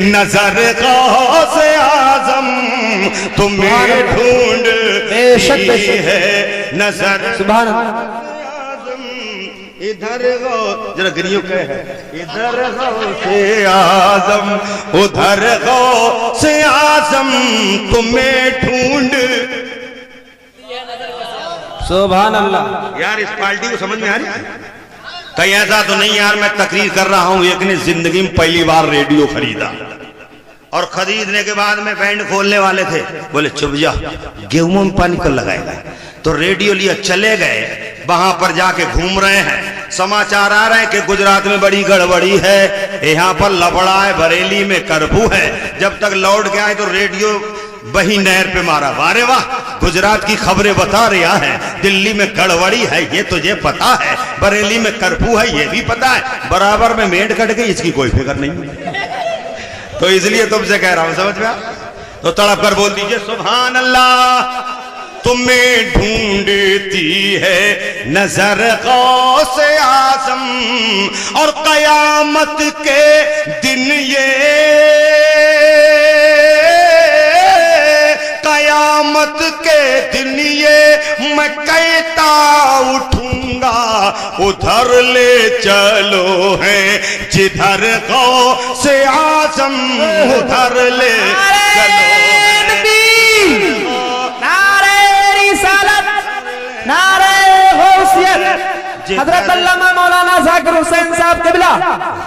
Speaker 1: नजर गौसे आजम, तुम्हें ढूंढती है नजर। सुभान अल्लाह। इधर गौ, जरा गिरियो कह है, इधर गौसे आजम, उधर गौसे आजम, तुम्हें ढूंढ।
Speaker 3: सुभान अल्लाह।
Speaker 1: यार इस पार्टी को समझ में आ रही है? कहीं ऐसा तो नहीं यार, मैं तकरीर कर रहा हूं, एक ने जिंदगी में पहली बार रेडियो खरीदा और खरीदने के बाद में बैंड खोलने वाले थे, बोले चुप जा, गेहूं में पानी कल लगाएगा। तो रेडियो लिया, चले गए, वहां पर जाके घूम रहे हैं। समाचार आ रहे हैं कि गुजरात में बड़ी गड़बड़ी है, यहाँ पर लफड़ा है, बरेली में कर्फ्यू है। जब तक लौट के आए तो रेडियो वही नहर पे मारा। वारे वाह, गुजरात की खबरें बता रहा है, दिल्ली में गड़बड़ी है ये तुझे पता है, बरेली में कर्फ्यू है ये भी पता है, बराबर में मेंढ कट गई, इसकी कोई फिक्र नहीं। तो इसलिए तुमसे कह रहा हूं, समझ में आ? तो तड़प कर बोल दीजिए सुभान अल्लाह। तुम्हें ढूंढती है नजर गौसे आजम, और कयामत के दिन ये, कयामत के दिन ये मैं कहता उठूंगा, उधर ले चलो है जिधर गौसे आजम, उधर ले चलो।
Speaker 3: हजरत अल्लामा मौलाना जाकिर हुसैन साहब किबला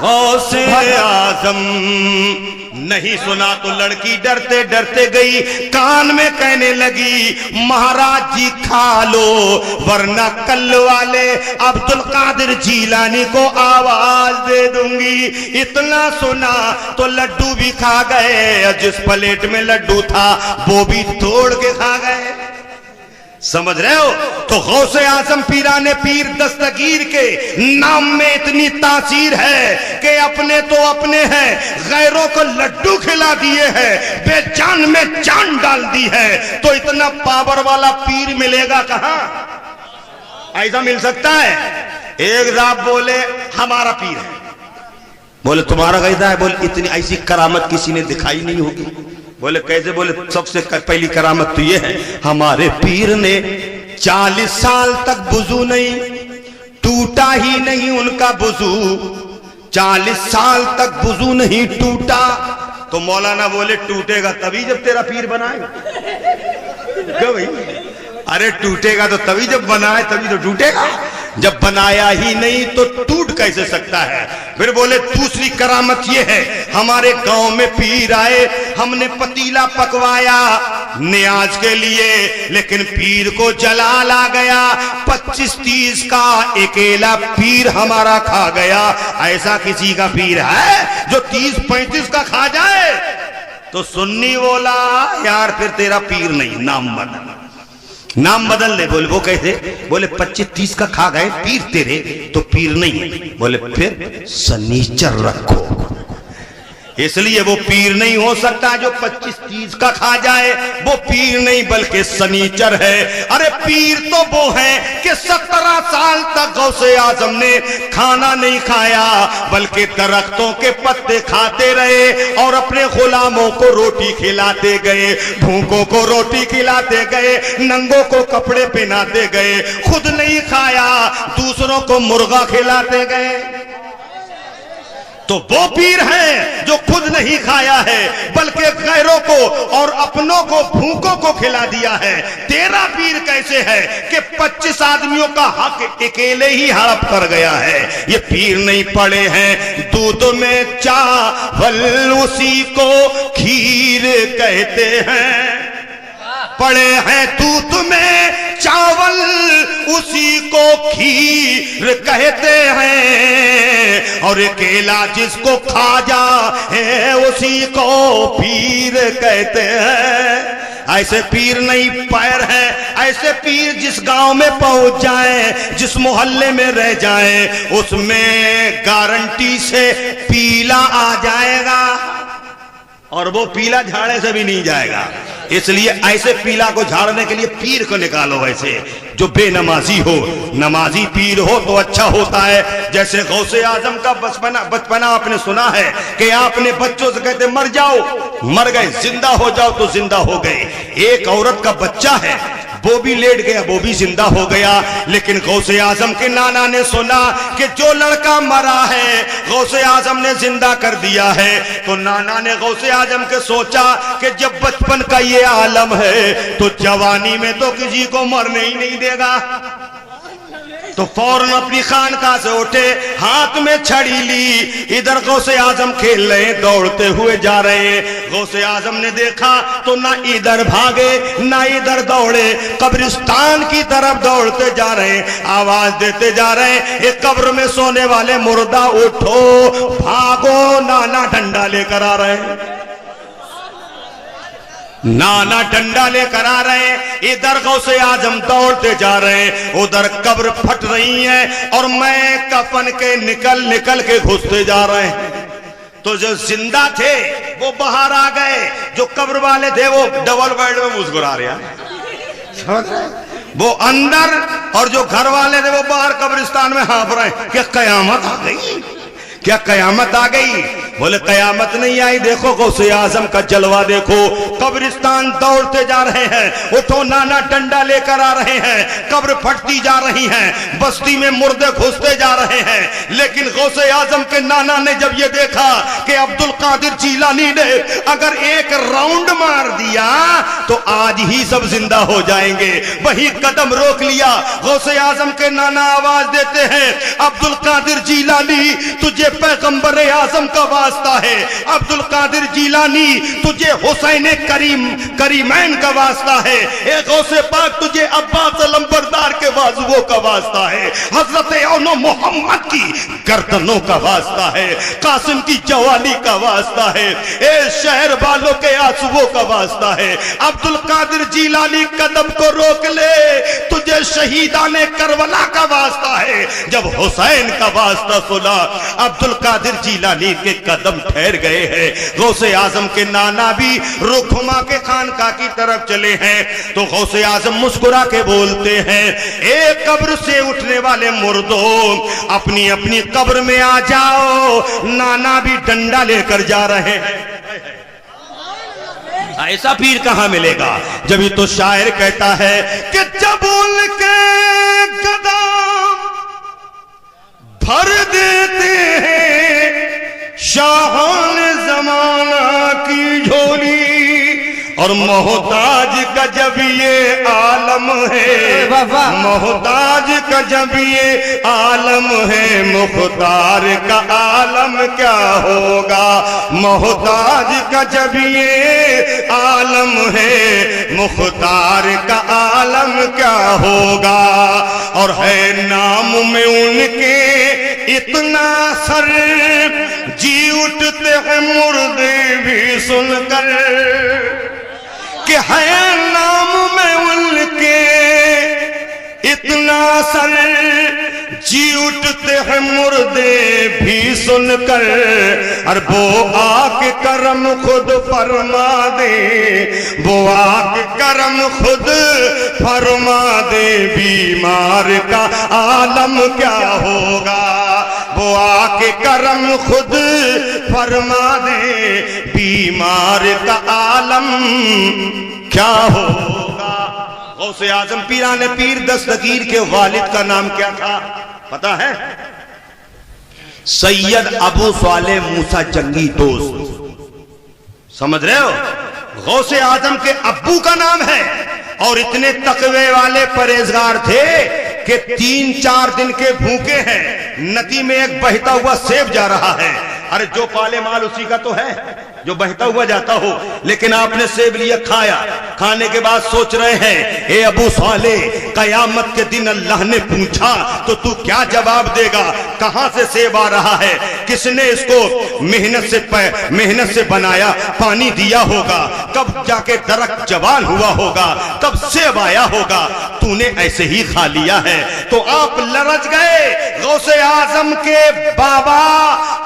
Speaker 1: गौसे आजम। नहीं सुना तो लड़की डरते डरते गई, कान में कहने लगी महाराज जी खा लो, वरना कल वाले अब्दुल कादिर जीलानी को आवाज दे दूंगी। इतना सुना तो लड्डू भी खा गए, जिस प्लेट में लड्डू था वो भी तोड़ के खा गए। समझ रहे हो? तो गौसे आजम पीराने पीर दस्तगीर के नाम में इतनी तासीर है कि अपने तो अपने हैं, गैरों को लड्डू खिला दिए हैं, बेजान में जान डाल दी है। तो इतना पावर वाला पीर मिलेगा कहां? ऐसा मिल सकता है? एक साहब बोले हमारा पीर है। बोले तुम्हारा कैसा है? बोले इतनी ऐसी करामत किसी ने दिखाई नहीं होगी। बोले कैसे? बोले सबसे पहली करामत तो ये है, हमारे पीर ने 40 साल तक बुजू नहीं, टूटा ही नहीं उनका बुजू, 40 साल तक बुजू नहीं टूटा। तो मौलाना बोले टूटेगा तभी जब तेरा पीर बनाएगा। क्यों भाई? अरे टूटेगा तो तभी जब बनाए, तभी तो टूटेगा। जब बनाया ही नहीं तो टूट कैसे सकता है? फिर बोले दूसरी करामत ये है, हमारे गांव में पीर आए, हमने पतीला पकवाया नियाज के लिए, लेकिन पीर को जलाल आ गया, 25-30 का अकेला पीर हमारा खा गया। ऐसा किसी का पीर है जो 30-35 का खा जाए? तो सुन्नी बोला यार फिर तेरा पीर नहीं, नाम बदल, नाम बदल ले। बोले वो कैसे? बोले 25-30 का खा गए पीर तेरे, तो पीर नहीं है। बोले फिर सनीचर रखो, इसलिए वो पीर नहीं हो सकता जो 25-30 का खा जाए, वो पीर नहीं बल्कि सनीचर है। अरे पीर तो वो है कि 17 साल तक गौसे आजम ने खाना नहीं खाया, बल्कि दरख्तों के पत्ते खाते रहे और अपने गुलामों को रोटी खिलाते गए, भूखों को रोटी खिलाते गए, नंगों को कपड़े पहनाते गए, खुद नहीं खाया, दूसरों को मुर्गा खिलाते गए। तो वो पीर है जो खुद नहीं खाया है, बल्कि गैरों को और अपनों को भूखों को खिला दिया है। तेरा पीर कैसे है कि 25 आदमियों का हक अकेले ही हड़प कर गया है? ये पीर नहीं पड़े हैं दूध में चावल, उसी को खीर कहते हैं। पड़े हैं दूध में चावल, उसी को खीर कहते हैं, और केला जिसको खाजा है उसी को पीर कहते हैं। ऐसे पीर नहीं पैर है, ऐसे पीर जिस गांव में पहुंच जाए, जिस मोहल्ले में रह जाए, उसमें गारंटी से पीला आ जाएगा, और वो पीला झाड़े से भी नहीं जाएगा। इसलिए ऐसे पीला को झाड़ने के लिए पीर को निकालो, ऐसे जो बेनमाजी हो। नमाजी पीर हो तो अच्छा होता है। जैसे गौसे आजम का बचपना आपने सुना है कि आपने बच्चों से कहते मर जाओ, मर गए, जिंदा हो जाओ तो जिंदा हो गए। एक औरत का बच्चा है, वो भी लेट गया, वो भी जिंदा हो गया, लेकिन गौसे आजम के नाना ने सुना कि जो लड़का मरा है गौसे आजम ने जिंदा कर दिया है। तो नाना ने गौसे आजम के सोचा कि जब बचपन का ये आलम है तो जवानी में तो किसी को मरने ही नहीं देगा। तो फौरन अपनी खानकाह से उठे, हाथ में छड़ी ली, इधर गौसे आजम खेल रहे, दौड़ते हुए जा रहे हैं। गौसे आजम ने देखा तो ना इधर भागे ना इधर दौड़े, कब्रिस्तान की तरफ दौड़ते जा रहे हैं, आवाज देते जा रहे हैं, एक कब्र में सोने वाले मुर्दा उठो भागो, नाना डंडा लेकर आ रहे हैं। नाना डंडा लेकर आ रहे हैं, इधर गौसे आजम दौड़ते जा रहे हैं, उधर कब्र फट रही है और मैं कफन के निकल निकल के घुसते जा रहे हैं। तो जो जिंदा थे वो बाहर आ गए, जो कब्र वाले थे वो डबल बेड में मुस्कुरा रहे हैं, वो अंदर, और जो घर वाले थे वो बाहर कब्रिस्तान में हाँफ रहे हैं। क्या कयामत आ गई? क्या कयामत आ गई? बोले कयामत नहीं आई, देखो गौसे आजम का जलवा देखो। कब्रिस्तान दौड़ते जा रहे हैं, उठो नाना डंडा लेकर आ रहे हैं, कब्र फटती जा रही है, बस्ती में मुर्दे घुसते जा रहे हैं। लेकिन गौसे आजम के नाना ने जब ये देखा कि अब्दुल कादिर जीलानी ने अगर एक राउंड मार दिया तो आज ही सब जिंदा हो जाएंगे, वही कदम रोक लिया। गौसे आजम के नाना आवाज देते हैं, अब्दुल कादिर जीलानी तुझे पैगंबर आजम का वास्ता है, अब्दुल कादिर जीलानी तुझे हुसैन करीमैन का वास्ता है, ए गौसे पाक तुझे अब्बास लंबरदार के बाजुओं का वास्ता है, हजरत औनो मोहम्मद की गर्दनों का वास्ता है, कासिम की जवानी का वास्ता है, ए शहर वालों के आंसुओं का वास्ता है। अब्दुल कादिर जीलानी कदम को रोक ले, तुझे तुझे शहीदा ने करबला का वास्ता है। जब हुसैन का वास्ता सुना, अब्दुल कादिर जीलानी के कदम ठहर गए हैं। गौसे आजम के नाना भी रुख घुमा के खानका की तरफ चले हैं, तो गौसे आजम मुस्कुरा के बोलते हैं, एक कब्र से उठने वाले मुर्दों, अपनी अपनी कब्र में आ जाओ। नाना भी डंडा लेकर जा रहे हैं। ऐसा पीर कहां मिलेगा? जब ये तो शायर कहता है कि जब उनके कदम भर देते हैं शाहान जमाना की झोली, और मोहताज का जब ये आलम है, मोहताज का जब ये आलम है, मुख्तार का आलम क्या होगा? मोहताज का जब ये आलम है, मुख्तार का आलम क्या होगा? और है नाम में उनके इतना सर, जी उठते हैं मुर्दे भी सुनकर, कि है नाम में उनके इतना सर, जी उठते हैं मुर्दे भी सुनकर। और वो आके करम खुद फरमा दे, वो आके करम खुद फरमा दे, बीमार का आलम क्या होगा? वो आके करम खुद फरमा दे, बीमार का आलम क्या होगा? गौसे आजम पीराने पीर दस्तगीर के वालिद का नाम क्या था पता है? सैयद अबू साले मूसा जंगी दोस्त। समझ रहे हो? गौसे आजम के अब्बू का नाम है, और इतने तकवे वाले परहेजगार थे कि 3-4 दिन के भूखे हैं। नदी में एक बहता हुआ सेब जा रहा है। अरे जो पाले माल उसी का तो है जो बहता हुआ जाता हो, लेकिन आपने सेब लिया, खाया। खाने के बाद सोच रहे हैं, ए अबू साले, कयामत के दिन अल्लाह ने पूछा तो तू क्या जवाब देगा? कहां से सेब आ रहा है? किसने इसको मेहनत से बनाया, पानी दिया होगा, कब जाके दरख्त जवान हुआ होगा, कब सेब आया होगा? तूने ऐसे ही खा लिया है। तो आप लरज गए। गौसे आजम के बाबा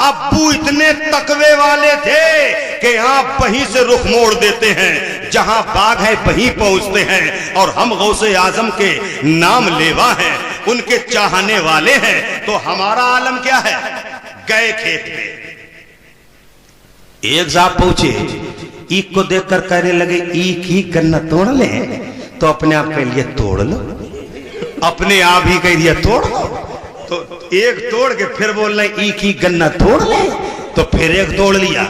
Speaker 1: अब्बू इतने तकवे वाले थे कि आप वहीं से रुख मोड़ देते हैं, जहां बाग है वहीं पहुंचते हैं। और हम गौसे आजम के नाम लेवा हैं, उनके चाहने वाले हैं। तो हमारा आलम क्या है? गए खेत में, एक साहब पहुंचे, ईख को देखकर कहने लगे, ईख ही गन्ना तोड़ ले। तो अपने आप कह लिया तोड़ लो, अपने आप ही कह दिया तोड़ लो। तो एक तोड़ के फिर बोल रहे ईख ही गन्ना तोड़ ले, तो फिर एक तोड़ लिया,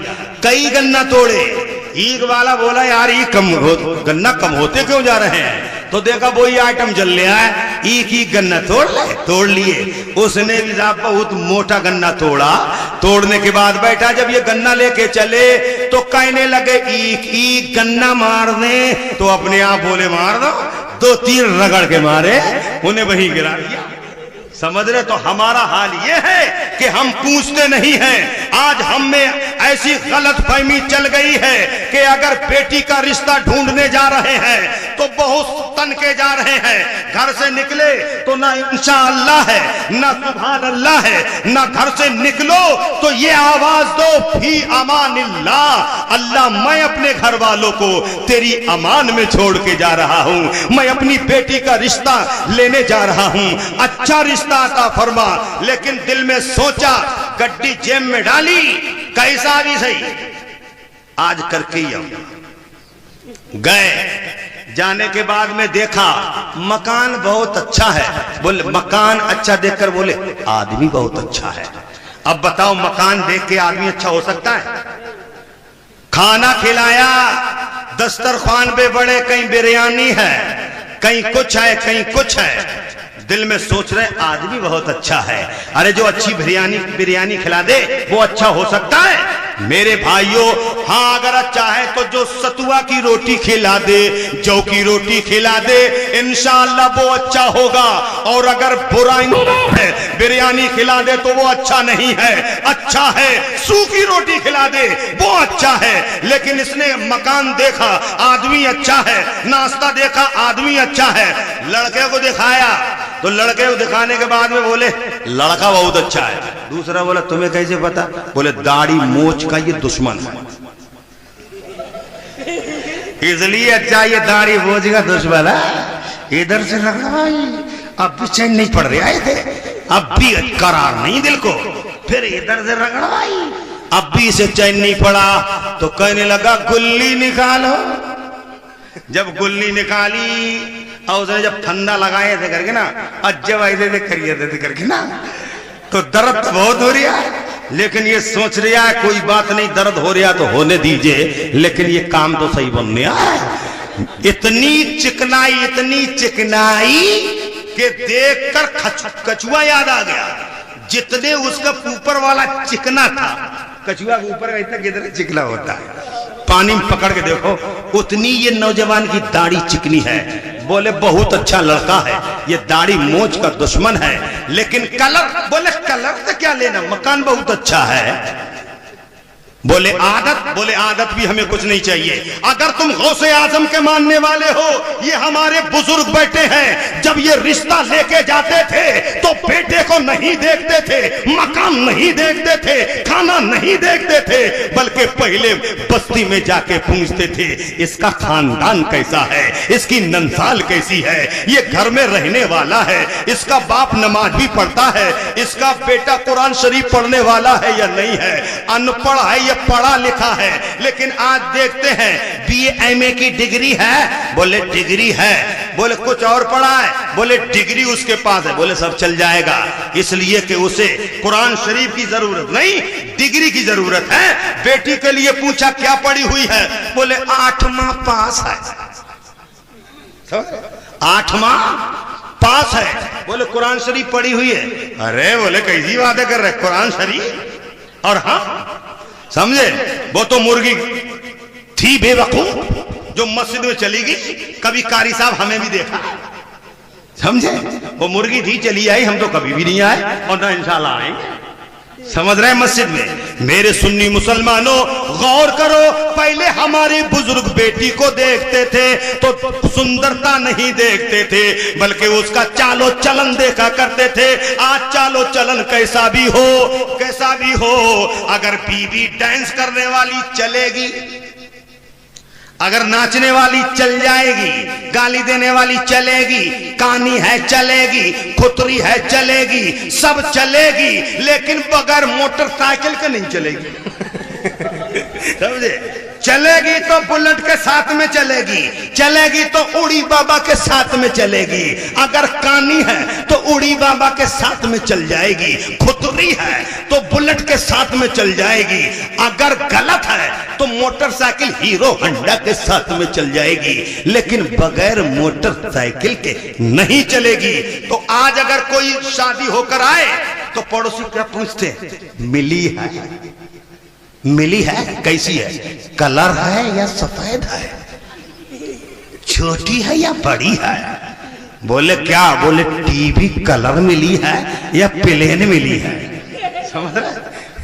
Speaker 1: कई गन्ना तोड़े। ईख वाला बोला यार ये गन्ना कम होते क्यों जा रहे हैं? तो देखा वही आइटम जल ले आए, ईख ही गन्ना तोड़ लिए। उसने भी साहब बहुत मोटा गन्ना तोड़ा। तोड़ने के बाद बैठा, जब ये गन्ना लेके चले तो कहने लगे ईख गन्ना मार दे। तो अपने आप बोले मार दो। 2 तीर रगड़ के मारे, उन्हें वही गिरा दिया। समझ रहे? तो हमारा हाल ये है कि हम पूछते नहीं हैं। आज हम में ऐसी गलत फहमी चल गई है कि अगर बेटी का रिश्ता ढूंढने जा रहे हैं तो बहुत तन के जा रहे हैं। घर से निकले तो ना इंशाअल्लाह है, ना सुभान अल्लाह है, ना घर से निकलो तो ये आवाज दो फी अमानिल्लाह, अल्लाह मैं अपने घर वालों को तेरी अमान में छोड़ के जा रहा हूं, मैं अपनी बेटी का रिश्ता लेने जा रहा हूं, अच्छा रिश्ता अता फरमा। लेकिन दिल में सोचा, गड्डी जेब में डाली, कैसा भी सही आज करके ही गए। जाने के बाद में देखा मकान बहुत अच्छा है। बोले मकान अच्छा देखकर बोले आदमी बहुत अच्छा है। अब बताओ मकान देख के आदमी अच्छा हो सकता है? खाना खिलाया, दस्तरखान पे बड़े, कहीं बिरयानी है, कहीं कुछ है, कहीं कुछ है। दिल में सोच रहे आदमी बहुत अच्छा है। अरे जो अच्छी बिरयानी खिला दे वो अच्छा हो सकता है? मेरे भाइयों, हाँ अगर अच्छा है तो जो सतुआ की रोटी खिला दे, जौ की रोटी खिला दे, इंशाअल्लाह वो अच्छा होगा। और अगर बुराई है, बिरयानी खिला दे तो वो अच्छा नहीं है। अच्छा है सूखी रोटी खिला दे वो अच्छा है। लेकिन इसने मकान देखा, आदमी अच्छा है, नाश्ता देखा, आदमी अच्छा है, लड़के को दिखाया तो लड़के को दिखाने के बाद में बोले लड़का बहुत अच्छा है। दूसरा बोला तुम्हें कैसे पता? बोले दाढ़ी मोछ का ये दुश्मन है, इसलिए अच्छा ये दाढ़ी मोछ का दुश्मन है। इधर से लगा भाई अब भी चैन नहीं पड़ रहा है, अब भी करार नहीं दिल को। फिर इधर से रगड़ भाई अब भी इसे चैन नहीं पड़ा तो कहने लगा गुल्ली निकालो। जब गुल्ली निकाली और उसने जब फंदा लगाए थे करके ना, अज्जब ऐसे करिए थे करके ना, तो दर्द तो बहुत हो रहा है। लेकिन ये सोच रहा है कोई बात नहीं, दर्द हो रहा तो होने दीजिए, लेकिन ये काम तो सही बनने आया। इतनी चिकनाई कि देखकर कछुआ याद आ गया। जितने उसका ऊपर वाला चिकना था, कछुआ के ऊपर का इतना कितना चिकना होता है, पानी में पकड़ के देखो उतनी ये नौजवान की दाढ़ी चिकनी है। बोले बहुत अच्छा लड़का है, ये दाढ़ी मोछ का दुश्मन है। लेकिन कलर, बोले कलर से क्या लेना, मकान बहुत अच्छा है। बोले आदत भी हमें कुछ नहीं चाहिए। अगर तुम गौसे आजम के मानने वाले हो, ये हमारे बुजुर्ग बैठे हैं, जब ये रिश्ता लेके जाते थे तो बेटे को नहीं देखते थे, मकान नहीं देखते थे, खाना नहीं देखते थे, बल्कि पहले बस्ती में जाके पूछते थे इसका खानदान कैसा है, इसकी नंसाल कैसी है, ये घर में रहने वाला है, इसका बाप नमाज भी पढ़ता है, इसका बेटा कुरान शरीफ पढ़ने वाला है या नहीं है, अनपढ़ है ये पढ़ा लिखा है। लेकिन आज देखते हैं बीए एमए की डिग्री है, बोले डिग्री है, बोले कुछ और पढ़ा है, बोले डिग्री उसके पास है, बोले सब चल जाएगा, इसलिए कि उसे कुरान शरीफ की जरूरत नहीं, डिग्री की जरूरत है। बेटी के लिए पूछा क्या पढ़ी हुई है, बोले 8वां पास है, 8वां पास है। बोले कुरान शरीफ पढ़ी हुई है, अरे बोले कैसी बातें कर रहे, कुरान शरीफ। और हाँ समझे, वो तो मुर्गी थी बेवकूफ जो मस्जिद में चली गई। कभी कारी साहब हमें भी देखा, समझे, वो मुर्गी थी चली आई, हम तो कभी भी नहीं आए और ना इंशाल्लाह आएंगे। समझ रहे मस्जिद में। मेरे सुन्नी मुसलमानों गौर करो, पहले हमारे बुजुर्ग बेटी को देखते थे तो सुंदरता नहीं देखते थे, बल्कि उसका चालो चलन देखा करते थे। आज चालो चलन कैसा भी हो, अगर बीवी डांस करने वाली चलेगी, अगर नाचने वाली चल जाएगी, गाली देने वाली चलेगी, कानी है चलेगी, खुतरी है चलेगी, सब चलेगी, लेकिन बगैर मोटरसाइकिल के नहीं चलेगी। समझे, चलेगी तो बुलेट के साथ में चलेगी तो उड़ी बाबा के साथ में चलेगी। अगर कानी है तो उड़ी बाबा के साथ में चल जाएगी, खुतरी है तो बुलेट के साथ में चल जाएगी, अगर गलत है तो मोटरसाइकिल हीरो होंडा के साथ में चल जाएगी, लेकिन बगैर मोटरसाइकिल के नहीं चलेगी। तो आज अगर कोई शादी होकर आए तो पड़ोसी क्या पूछते, मिली है कैसी है, कलर है या सफेद है, छोटी है या बड़ी है। बोले क्या, बोले टीवी कलर मिली है या प्लेन मिली है। समझ रहे,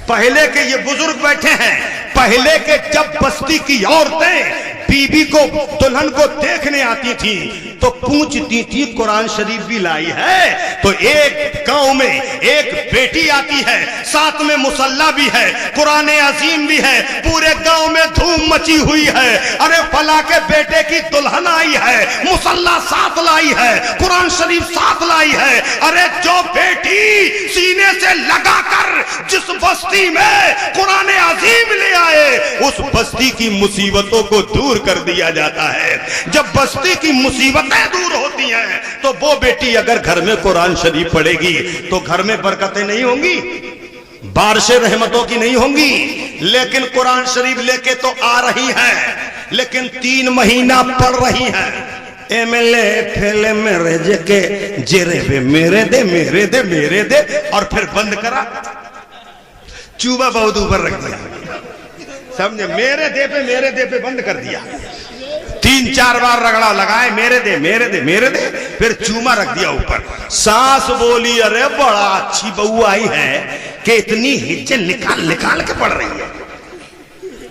Speaker 1: पहले के ये बुजुर्ग बैठे हैं, पहले के जब बस्ती की औरतें बीबी को, दुल्हन को देखने आती थी तो पूछती थी कुरान शरीफ भी लाई है। तो एक गांव में एक बेटी आती है, साथ में मुसल्ला भी है, कुरान अजीम भी है, पूरे गांव में धूम मची हुई है। अरे फला के बेटे की दुल्हन आई है, मुसल्ला साथ लाई है, कुरान शरीफ साथ लाई है। अरे जो बेटी सीने से लगाकर जिस बस्ती में कुरान अजीम ले आए, उस बस्ती की मुसीबतों को दूर कर दिया जाता है। जब बस्ती की मुसीबतें दूर होती हैं तो वो बेटी अगर घर में कुरान शरीफ पढ़ेगी तो घर में बरकतें नहीं होंगी, बारिशें रहमतों की नहीं होंगी। लेकिन कुरान शरीफ लेके तो आ रही है, लेकिन 3 महीना पढ़ रही है, एमएलए फेले मेरे जके जेरे पे मेरे दे और फिर बंद करा, चूबा बहुत ऊपर रख दिया, समझे, मेरे दे पे बंद कर दिया। 3-4 बार रगड़ा लगाए, मेरे दे मेरे दे मेरे दे, फिर चूमा रख दिया ऊपर। सास बोली अरे बड़ा अच्छी बहू आई है कि इतनी हिज्जे निकाल निकाल के पढ़ रही है।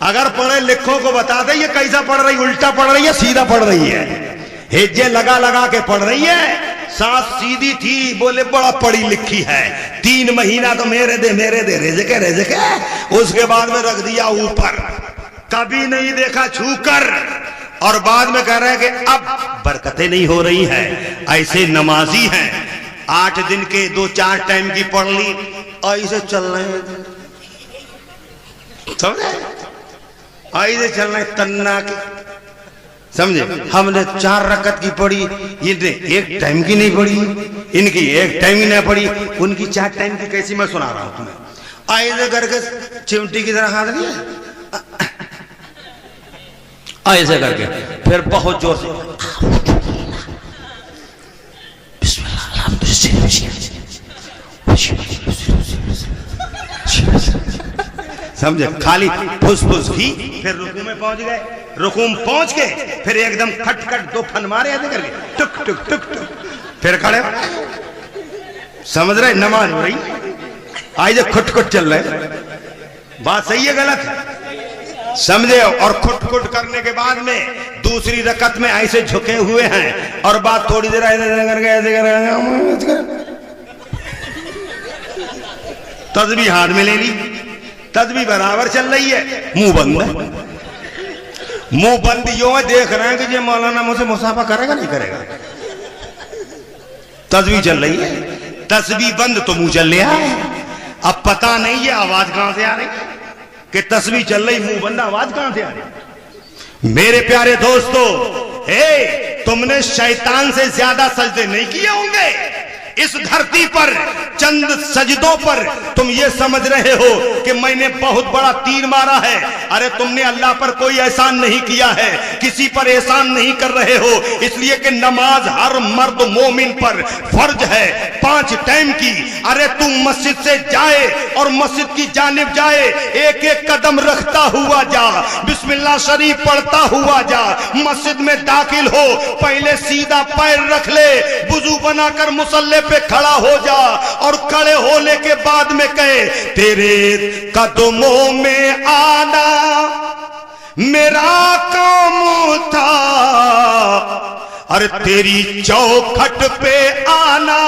Speaker 1: अगर पढ़े लिखों को बता दे ये कैसा पढ़ रही, उल्टा पढ़ रही है सीधा पढ़ रही है, हिज्जे लगा लगा के पढ़ रही है। सास सीधी थी, बोले बड़ा पढ़ी लिखी है। 3 महीना तो मेरे दे रेजके, उसके बाद में रख दिया ऊपर, कभी नहीं देखा छूकर। और बाद में कह रहे हैं कि अब बरकतें नहीं हो रही हैं, ऐसे नमाजी हैं, 8 दिन के 2-4 टाइम की पढ़ ली, ऐसे चल रहे हैं, समझे, ऐसे चल रहे तन्ना के, समझे। हमने 4 रकत की पढ़ी, इनने 1 टाइम की नहीं पढ़ी, इनकी 1 टाइम की नहीं पढ़ी, उनकी 4 टाइम की कैसी मैं सुना रहा हूं तुम्हें। ऐसे करके चिमटी की तरह हाथ लिया, ऐसे करके फिर बहुत जोर से समझे, खाली फुस की। फिर रुकू में पहुंच गए, रुकू में पहुंच के फिर एकदम खटखट 2 फन मारे ऐसे करके टुक टुक टुक टुक, फिर खड़े, समझ रहे, नमाज हो रही, आज खुट चल रहे। बात सही है गलत है, समझे। और खुट करने के बाद में दूसरी रकत में ऐसे झुके हुए हैं, और बात थोड़ी देर ऐसे करके तस्बीह हाथ में ले ली, तस्बीह बराबर चल रही है, मुंह बंद यो है, देख रहे हैं कि ये मौलाना मुझसे मुसाफा करेगा नहीं करेगा। तस्बीह चल रही है, तस्बीह बंद तो मुंह चल रहा है। अब पता नहीं ये आवाज कहां से आ रही है कि तस्बीह चल रही, मुंह बंद, आवाज कहां से आ रही। मेरे प्यारे दोस्तों, तुमने शैतान से ज्यादा सजदे नहीं किए होंगे इस धरती पर। चंद सजदों पर तुम ये समझ रहे हो कि मैंने बहुत बड़ा तीर मारा है। अरे तुमने अल्लाह पर कोई एहसान नहीं किया है, किसी पर एहसान नहीं कर रहे हो, इसलिए कि नमाज हर मर्द मोमिन पर फर्ज है 5 टाइम की। अरे तुम मस्जिद से जाए और मस्जिद की जानिब जाए, 1-1 कदम रखता हुआ जा, बिस्मिल्लाह शरीफ पढ़ता हुआ जा, मस्जिद में दाखिल हो, पहले सीधा पैर रख ले, वुजू बनाकर मुसल्ले पे खड़ा हो जा, और खड़े होने के बाद में कहे तेरे कदमों में आना मेरा काम था, अरे तेरी चौखट पे आना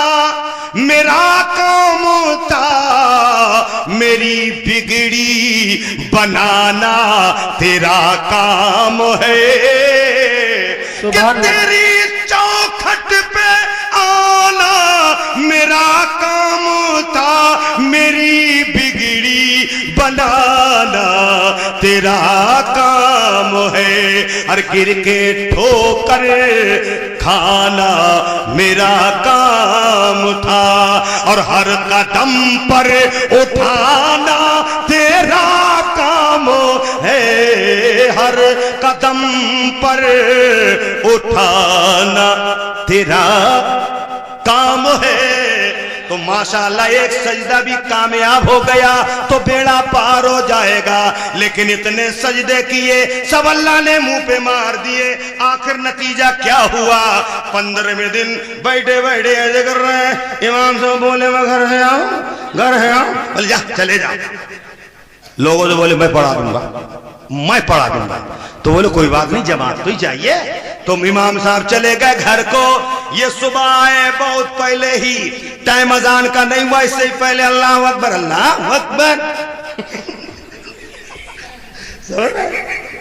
Speaker 1: मेरा काम था, मेरी बिगड़ी बनाना तेरा काम है। कि तेरी चौखट पे आना मेरा काम था, मेरी बिगड़ी बनाना तेरा काम है। और गिर के ठोकर खाना मेरा काम था, और हर कदम पर उठाना तेरा काम है, हर कदम पर उठाना तेरा काम है। तो माशाअल्लाह एक सजदा भी कामयाब हो गया तो बेड़ा पार हो जाएगा, लेकिन इतने सजदे किए सब अल्लाह ने मुंह पे मार दिए। आखिर नतीजा क्या हुआ? 15वें दिन बैठे बैठे ऐसे कर रहे हैं, इमाम साहब बोले मैं घर है आओ, घर है आओ, बोले जा चले जाओ। लोगों ने बोले मैं पढ़ा दूंगा, मैं पढ़ा दूंगा। तो बोले कोई बात नहीं, जमात तो ही चाहिए। तुम इमाम साहब चले गए घर को। ये सुबह आए बहुत पहले ही, टाइम अजान का नहीं हुआ, इससे ही पहले अल्लाह अकबर अल्लाह अकबर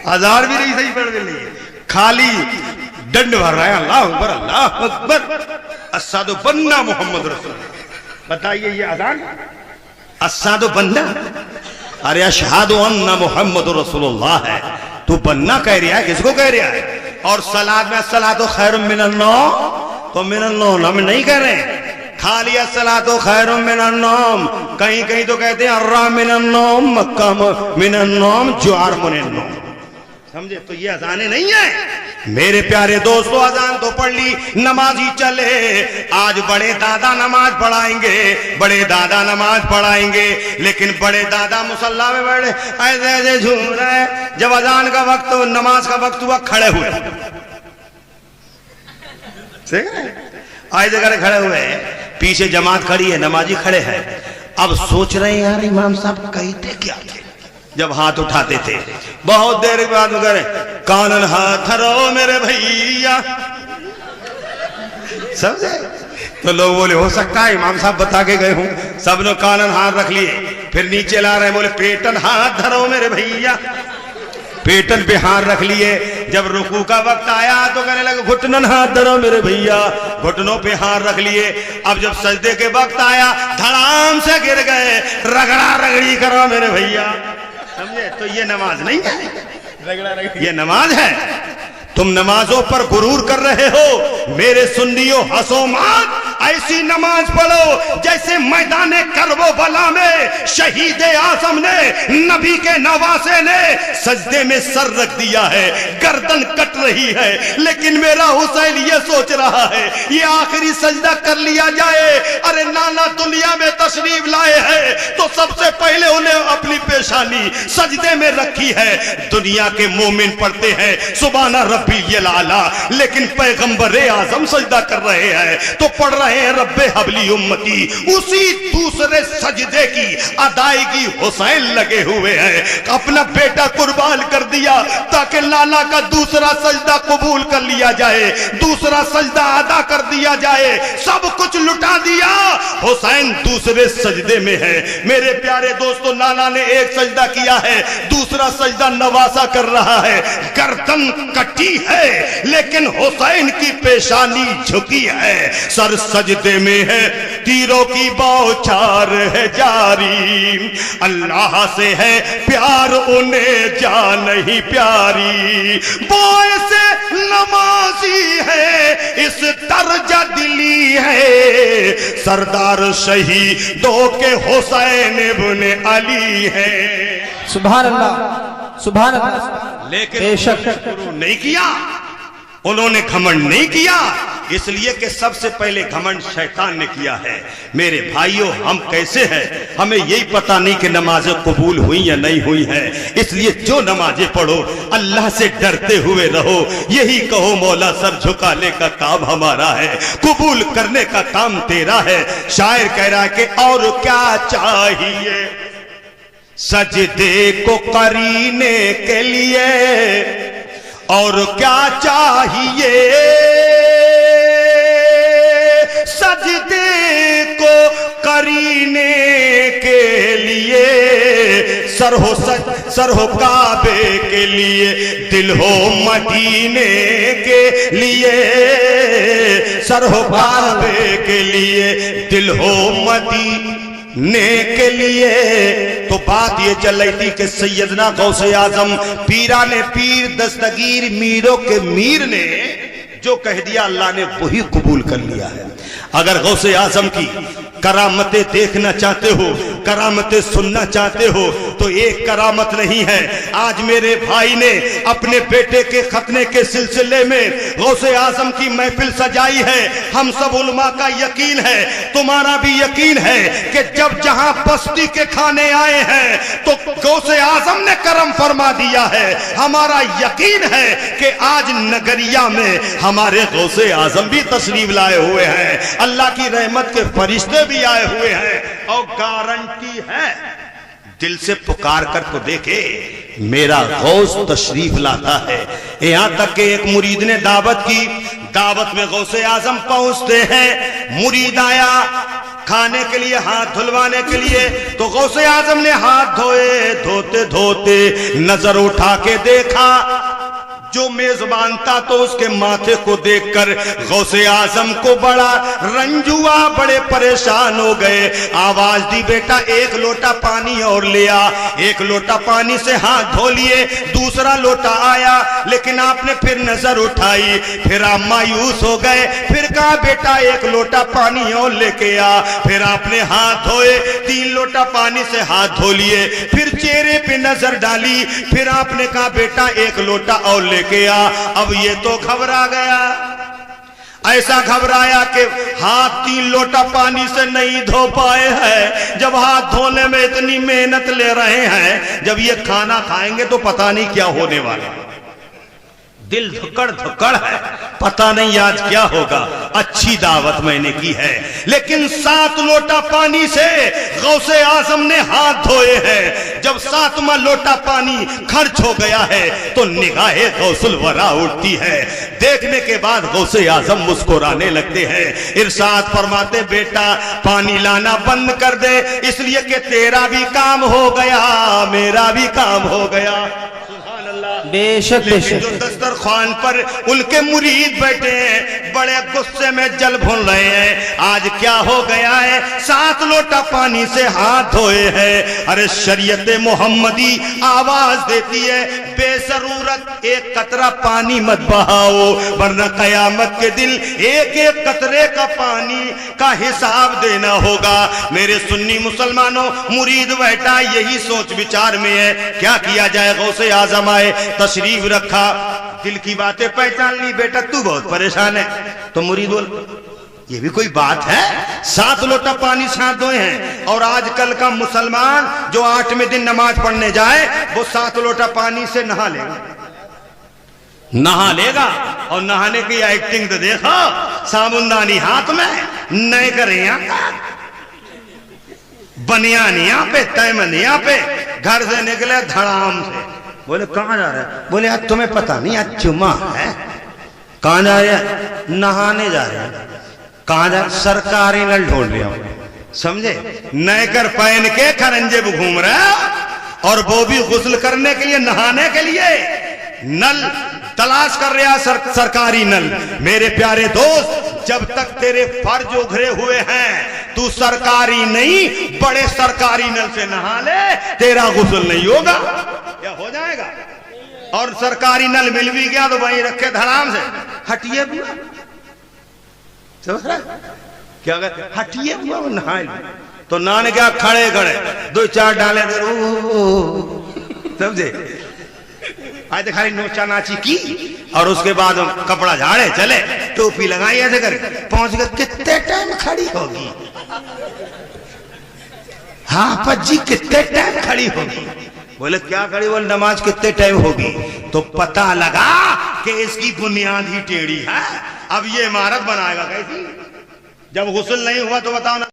Speaker 1: अजान भी नहीं सही पढ़ रही है, खाली दंड भर रहा है अल्लाह अकबर अस्सादु बन्ना मोहम्मद रसूल। बताइए ये अजान अस्सादु बन्ना, अरे अशहादु अन्ना मोहम्मद रसूलुल्लाह है, तू बन्ना कह रहा है, किसको कह रहा है? और सलात में सलातो खैरुम मिनन नौम, तो मिनन नौम हम नहीं कह रहे, खाली सलातो खैरुम मिनन नौम। कहीं कहीं तो कहते हैं अर्रा मिनन नौम, मक्का मिनन नौम, जुआर मिनन नौम, समझे? तो ये अजाने नहीं है, मेरे प्यारे दोस्तों, अजान तो पढ़ ली, नमाजी चले। आज बड़े दादा नमाज पढ़ाएंगे, बड़े दादा नमाज पढ़ाएंगे, लेकिन बड़े दादा मुसल्ला में बैठे ऐसे ऐसे झूम रहे। जब अजान का वक्त, नमाज का वक्त हुआ, खड़े हुए। आज जगह खड़े हुए, पीछे जमात खड़ी है, नमाजी खड़े हैं। अब सोच रहे हैं यार इमाम साहब कहते क्या थे जब हाथ उठाते थे। बहुत देर के बाद करें, कानन हाथ धरो मेरे भैया, समझे? तो लोग बोले हो सकता है इमाम साहब बता के गए हूं। सब लोग कानन हाथ रख लिए, फिर नीचे ला रहे, बोले पेटन हाथ धरो मेरे भैया, पेटन पे हाथ रख लिए। जब रुकू का वक्त आया तो कहने लगे घुटनन हाथ धरो मेरे भैया, घुटनों पे हाथ रख लिए। अब जब सजदे के वक्त आया, धड़ाम से गिर गए, रगड़ा रगड़ी करो मेरे भैया, समझे? तो ये नमाज नहीं है, ये नमाज है। तुम नमाजों पर गुरूर कर रहे हो। मेरे सुन्नियों, हंसो मत, ऐसी नमाज पढ़ो जैसे मैदान करबो बला में शहीद आजम ने, नबी के नवासे ने सजदे में सर रख दिया है, गर्दन कट रही है, लेकिन मेरा हुसैन ये सोच रहा है ये आखिरी सजदा कर लिया जाए। अरे नाना दुनिया में तशरीफ लाए हैं तो सबसे पहले उन्हें अपनी पेशानी सजदे में रखी है। दुनिया के मोमिन पढ़ते हैं सुभान रब्बियल आला, लेकिन पैगंबर आजम सजदा कर रहे हैं तो पढ़ रहे हैं रब्बे हबली उम्मती। उसी दूसरे सजदे की अदायगी हुसैन लगे हुए हैं। अपना बेटा कुर्बान कर दिया ताकि लाला का दूसरा सजदा कबूल कर लिया जाए, दूसरा सजदा अदा कर दिया जाए। सब कुछ लुटा दिया, हुसैन दूसरे सजदे में है। मेरे प्यारे दोस्तों, लाला ने एक सजदा किया है, दूसरा सजदा नवासा कर रहा है। गर्दन कटी है लेकिन हुसैन की पेशानी झुकी है, सर सजदे में है, तीरों की बौछार है जारी। अल्लाह से है प्यार उन्हें जान नहीं प्यारी, बोए से नमाजी है इस दर्जा दिली है, सरदार शहीदों के हुसैन इब्ने अली है।
Speaker 3: सुभान अल्लाह, सुभान अल्लाह।
Speaker 1: लेकिन
Speaker 3: बेशक
Speaker 1: नहीं किया, उन्होंने घमंड नहीं किया, इसलिए कि सबसे पहले घमंड शैतान ने किया है। मेरे भाइयों, हम कैसे हैं हमें यही पता नहीं कि नमाजें कबूल हुई या नहीं हुई है। इसलिए जो नमाजें पढ़ो अल्लाह से डरते हुए रहो, यही कहो मौला सर झुकाने का काम हमारा है, कबूल करने का काम तेरा है। शायर कह रहा है कि और क्या चाहिए सजदे को करीने के लिए, और क्या चाहिए सजदे को करीने के लिए, सर हो काबे के लिए, दिल हो मदीने के लिए, सर हो काबे के लिए, दिल हो मदीने के लिए। तो बात ये चल रही थी कि सैयदना गौसे आजम पीराने पीर दस्तगीर मीरों के मीर ने जो कह दिया अल्लाह ने वही कबूल कर लिया है। अगर गौसे आजम की करामतें देखना चाहते हो, करामतें सुनना चाहते हो तो एक करामत नहीं है। आज मेरे भाई ने अपने बेटे के खतने के सिलसिले में गौसे आजम की महफिल सजाई है। हम सब उलमा का यकीन है, तुम्हारा भी यकीन है कि जब जहां बस्ती के खाने आए हैं तो गौसे आजम ने करम फरमा दिया है। हमारा यकीन है कि आज नगरिया में हमारे गौसे आजम भी तशरीफ लाए हुए हैं, अल्लाह की रहमत के फरिश्ते भी आए हुए हैं। और गारंटी है, दिल से पुकार कर तो देखे, मेरा गौस तशरीफ लाता है। यहां तक कि एक मुरीद ने दावत की, दावत में गौसे आजम पहुंचते हैं, मुरीद आया खाने के लिए, हाथ धुलवाने के लिए, तो गौसे आजम ने हाथ धोए, धोते धोते नजर उठा के देखा, जो मेजबान था तो उसके माथे को देखकर गौसे आजम को बड़ा रंज हुआ, बड़े परेशान हो गए। आवाज दी, बेटा एक लोटा पानी और ले आ। एक लोटा पानी से हाथ धो लिए, दूसरा लोटा आया, लेकिन आपने फिर नजर उठाई, फिर आप मायूस हो गए, फिर कहा बेटा एक लोटा पानी और लेके आ। फिर आपने हाथ धोए, 3 लोटा पानी से हाथ धो लिए, फिर चेहरे पे नजर डाली, फिर आपने कहा बेटा एक लोटा और लेके लेके आ। अब ये तो घबरा गया, ऐसा घबराया कि हाथ 3 लोटा पानी से नहीं धो पाए हैं। जब हाथ धोने में इतनी मेहनत ले रहे हैं, जब ये खाना खाएंगे तो पता नहीं क्या होने वाला। दिल धुकड़ धुकड़ है, पता नहीं आज क्या होगा। अच्छी दावत मैंने की है, लेकिन 7 लोटा पानी से गौसे आजम ने हाथ धोए हैं। जब 7वां लोटा पानी खर्च हो गया है तो निगाहे गौसुल वरा उठती है। देखने के बाद गौसे आजम मुस्कुराने लगते हैं। इरशाद फरमाते, बेटा पानी लाना बंद कर दे, इसलिए कि तेरा भी काम हो गया, मेरा भी काम हो गया।
Speaker 3: बेशक
Speaker 1: लेकिन जो दस्तरखान पर उनके मुरीद बैठे हैं, बड़े गुस्से में जल भून रहे हैं। आज क्या हो गया है, 7 लोटा पानी से हाथ धोए हैं। अरे शरीयत मोहम्मदी आवाज देती है, बेजरूरत एक कतरा पानी मत बहाओ, वरना कयामत के दिन एक एक कतरे का पानी का हिसाब देना होगा। मेरे सुन्नी मुसलमानों, मुरीद बैठा यही सोच विचार में है, क्या किया जाए। गौसे आजम आए, तशरीफ रखा, दिल की बातें पहचान ली। बेटा तू बहुत परेशान है। तो मुरीद बोल, ये भी कोई बात है, 7 लोटा पानी से हाथ धोए हैं। और आजकल का मुसलमान जो 8वें दिन नमाज पढ़ने जाए, वो 7 लोटा पानी से नहा लेगा। और नहाने की एक्टिंग तो देखो, साबुनदानी हाथ में, नए करें बनियानिया पे, तैमनिया पे, घर से निकले धड़ाम से। बोले कहाँ जा रहे हैं? बोले आज तुम्हें पता नहीं, आज जुम्मा है। कहाँ जा रहे हैं? नहाने जा रहे हैं। कहाँ जा? सरकारी नल ढूंढ रहे हो, समझे? नए कर पहन के खरंजे पे घूम रहे हैं, और वो भी गुस्ल करने के लिए, नहाने के लिए नल तलाश कर रहा है, सरकारी नल। मेरे प्यारे दोस्त, जब तक तेरे फर्ज उघरे हुए हैं, तू सरकारी नहीं, बड़े सरकारी नल से नहा ले, तेरा गुस्ल नहीं होगा। क्या हो जाएगा? और सरकारी नल मिल भी गया तो वहीं रखे धड़ाम से, हटिए बुआ, क्या हटिए बुआ, वो नहा। तो नान क्या, खड़े खड़े 2-4 डाले, समझे? आज खाली नोचा नाची की, और उसके बाद कपड़ा झाड़े चले, टोपी लगाई, ऐसे करे पहुंच गए। कितने टाइम खड़ी होगी? हाँ पज्जी, कितने टाइम खड़ी होगी? बोले क्या खड़ी? बोले नमाज कितने टाइम होगी? तो पता लगा कि इसकी बुनियाद ही टेढ़ी है। अब ये इमारत बनाएगा कैसी? जब गुस्ल नहीं हुआ तो बताओ ना।